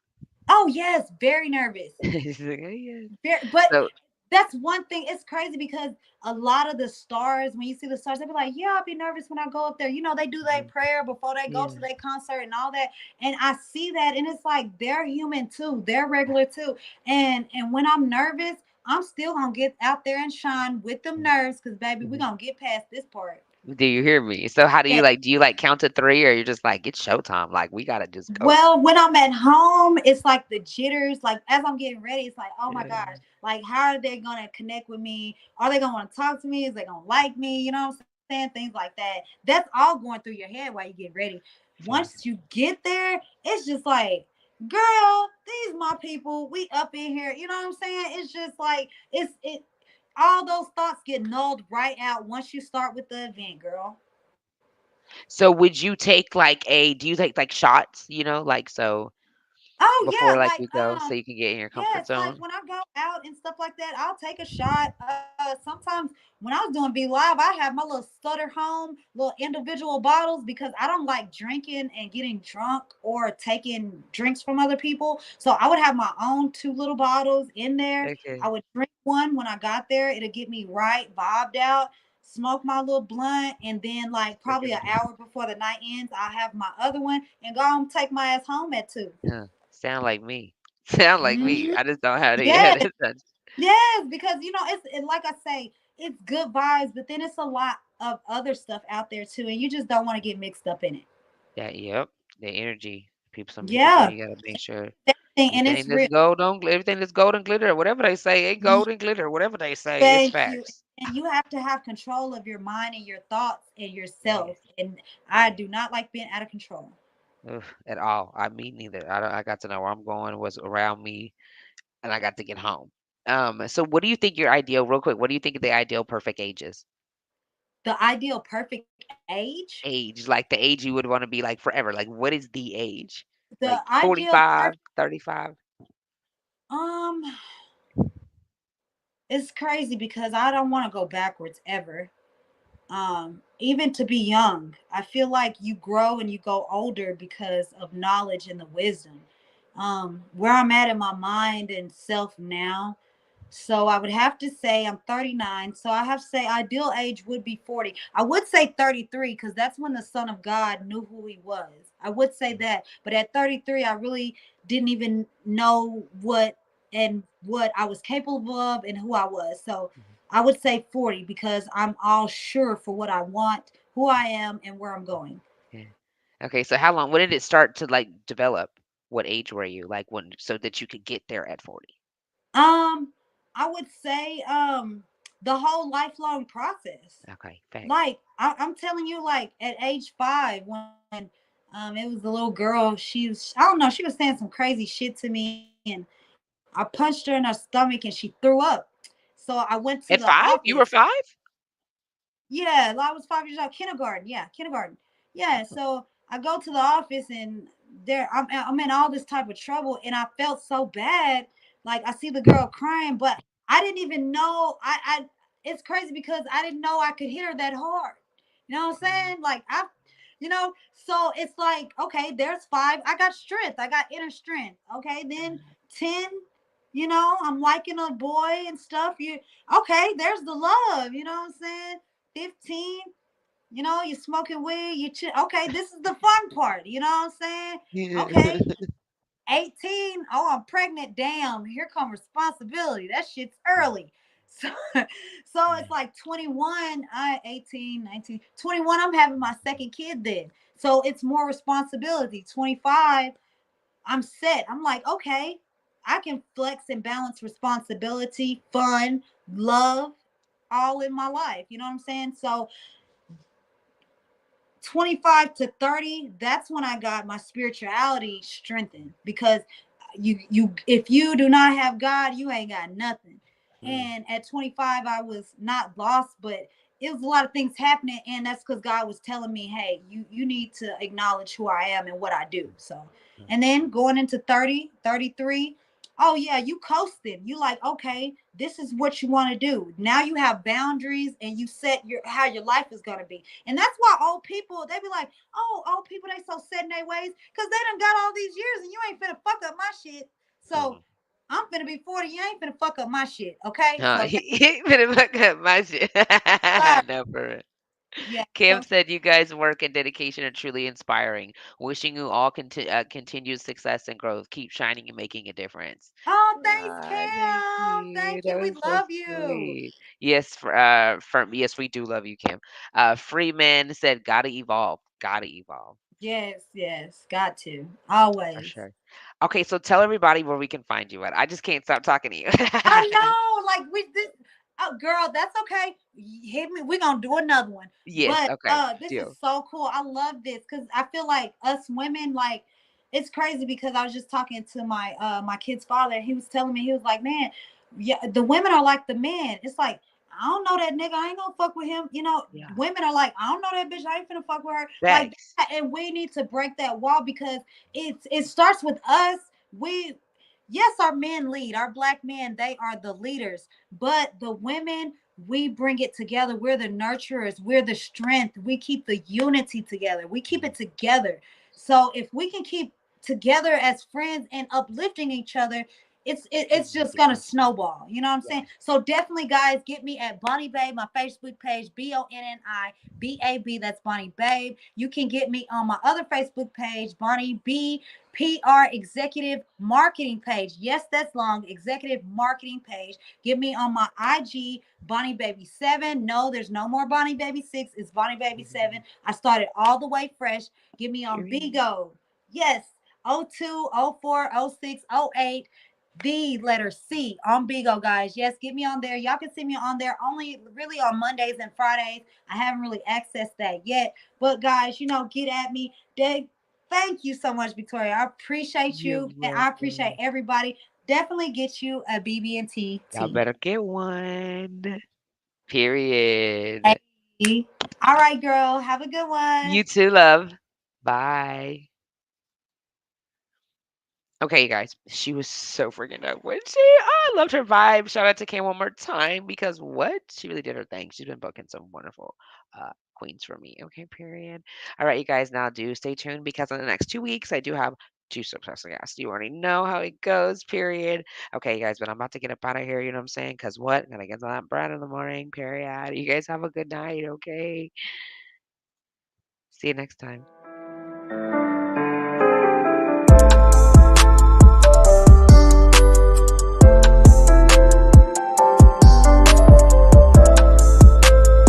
Oh yes, very nervous. She's like, "Oh, yeah." But So that's one thing. It's crazy because a lot of the stars, when you see the stars, they be like, "Yeah, I'll be nervous when I go up there." They do their mhm. prayer before they go Yeah. to their concert and all that. And I see that, and it's like they're human too. They're regular too. And when I'm nervous, I'm still gonna get out there and shine with them nerves, because baby, we Mhm. gonna get past this part. Do you hear me? So how Yeah. do you like count to three or you're just like it's showtime? Like we gotta just go. Well, when I'm at home, it's like the jitters. Like as I'm getting ready, it's like, oh my Yeah. gosh, like how are they gonna connect with me? Are they gonna want to talk to me? Is they gonna like me? You know what I'm saying? Things like that. That's all going through your head while you get ready. Once Facts. you get there, it's just like, girl, these my people. We up in here. You know what I'm saying? It's just like it. All those thoughts get nulled right out once you start with the event, girl. So would you take like a do you take like shots, like so Oh before yeah, like like we go so you can get in your yeah, comfort it's like zone? when I go out and stuff like that, I'll take a shot. Sometimes when I was doing Be Live, I have my little Sutter home, little individual bottles, because I don't like drinking and getting drunk or taking drinks from other people. So I would have my own two little bottles in there. I Okay. would drink one when I got there. It'll get me right, vibed out, smoke my little blunt, and then like probably an Okay. hour before the night ends, I'll have my other one and go home take my ass home at 2. Huh. Sound like me. Sound like me. Hmm. I just don't have it Yes, yet. yes, because like I say, it's good vibes, but then it's a lot of other stuff out there too, and you just don't want to get mixed up in it. Yeah, yep. The energy. Some people say Yeah, you gotta make sure and it's real. everything that's gold and glitter, whatever they say, ain't gold and glitter, whatever they say, it's Thank you. facts. And you have to have control of your mind and your thoughts and Yeah. yourself. And I Yeah. do not like being out of control. Ugh, at all. Me neither. I got to know where I'm going, what's around me, and I got to get home. So what do you think your ideal, real quick, what do you think the ideal perfect age is? The ideal perfect age. Age, like the age you would want to be like forever. Like what is the age? The Like ideal 45, perfect 35? um it's crazy because I don't want to go backwards ever. Even to be young, I feel like you grow and you go older because of knowledge and the wisdom. Where I'm at in my mind and self now, so I would have to say I'm 39. So I have to say ideal age would be 40. I would say 33 because that's when the Son of God knew who he was. I would say that. But at 33, I really didn't even know what I was capable of and who I was. So Mhm. I would say 40 because I'm all sure for what I want, who I am, and where I'm going. Yeah. Okay, so how long when did it start to like develop? What age were you? Like when so that you could get there at 40? Um, I would say the whole lifelong process. Okay, facts. Like I'm telling you, like at age 5, when it was a little girl, I don't know, she was saying some crazy shit to me, and I punched her in her stomach, and she threw up. So I went to the At office. 5? You were 5? Yeah, I was 5 years old. Kindergarten. Yeah, kindergarten. Yeah. So I go to the office and I'm in all this type of trouble, and I felt so bad. Like I see the girl crying, but I didn't even know. It's crazy because I didn't know I could hit her that hard. You know what I'm Mhm. saying? So it's like, okay, there's 5. I got strength. I got inner strength. Okay, then 10. I'm liking a boy and stuff. Okay, there's the love. You know what I'm saying? 15, you're smoking weed, okay, this is the fun part, you know what I'm saying? Okay, 18, oh, I'm pregnant, damn, here come responsibility, that shit's early. So so it's like 21, 18, 19, 21, I'm having my second kid then. So it's more responsibility. 25, I'm set. I'm like, okay, I can flex and balance responsibility, fun, love, all in my life. You know what I'm saying? So 25 to 30, that's when I got my spirituality strengthened, because you if you do not have God, you ain't got nothing. Mm, And at 25, I was not lost, but it was a lot of things happening, and that's because God was telling me, hey, you need to acknowledge who I am and what I do. So, mm, and then going into 30, 33, oh yeah, you coasted. You like, okay, this is what you want to do. Now you have boundaries and you set your how your life is gonna be. And that's why old people, they be like, oh, old people, they so set in their ways, because they done got all these years and you ain't finna fuck up my shit. So mm. I'm finna be 40, you ain't finna fuck up my shit. Okay. So He finna fuck up my shit. sorry. No, for real. Yeah. Kim So said, "You guys' work and dedication are truly inspiring. Wishing you all continued success and growth. Keep shining and making a difference." oh, thanks, Ah, thank Kim. you. Thank That you. We was so love you. sweet. Yes, yes, we do love you, Kim. Freeman said, "Gotta evolve. Gotta evolve Yes, yes. Got to. for Always. sure." Okay, so tell everybody where we can find you at. I just can't stop talking to you. I know, like we this oh girl, that's okay. Hit me. We're gonna do another one. Yes. But Okay. this is Deal. so cool. I love this because I feel like us women, like it's crazy because I was just talking to my kid's father, and he was telling me, he was like, man, yeah, the women are like the men. It's like, I don't know that nigga, I ain't gonna fuck with him. Yeah. Women are like, I don't know that bitch, I ain't finna fuck with her. Like Thanks. that. And we need to break that wall because it starts with us. We Yes, our men lead, our black men, they are the leaders, but the women, we bring it together. We're the nurturers, we're the strength, we keep the unity together, we keep it together. So if we can keep together as friends and uplifting each other, it's Make just it gonna possible. snowball. You know what I'm saying? Yes. So definitely, guys, get me at Bonnie Babe, my Facebook page, BonniBab. That's Bonnie Babe. You can get me on my other Facebook page, Bonnie B PR Executive Marketing page. Yes, that's long. Executive Marketing page. Get me on my IG, Bonnie Baby 7. No, there's no more Bonnie Baby 6. It's Bonnie Baby 7. I started all the way fresh. Get me on Period. Bigo. Yes, 02, 04, 06, 08. The letter C on Bigo, guys. Yes, get me on there. Y'all can see me on there only really on Mondays and Fridays. I haven't really accessed that yet. But guys, get at me. Thank you so much, Victoria. I appreciate You're you, and I appreciate welcome. everybody. Definitely get you a BB&T Y'all tea. better get one. Period. All right, girl. Have a good one. You too, love. Bye. Okay, you guys, she was so freaking dope, wasn't she? Oh, I loved her vibe. Shout out to Kim one more time because what? She really did her thing. She's been booking some wonderful queens for me. Okay, period. All right, you guys, now do stay tuned because in the next 2 weeks, I do have two successful guests. You already know how it goes, period. Okay, you guys, but I'm about to get up out of here. You know what I'm saying? Because what? I'm going to get to that bread in the morning, period. You guys have a good night, okay? See you next time.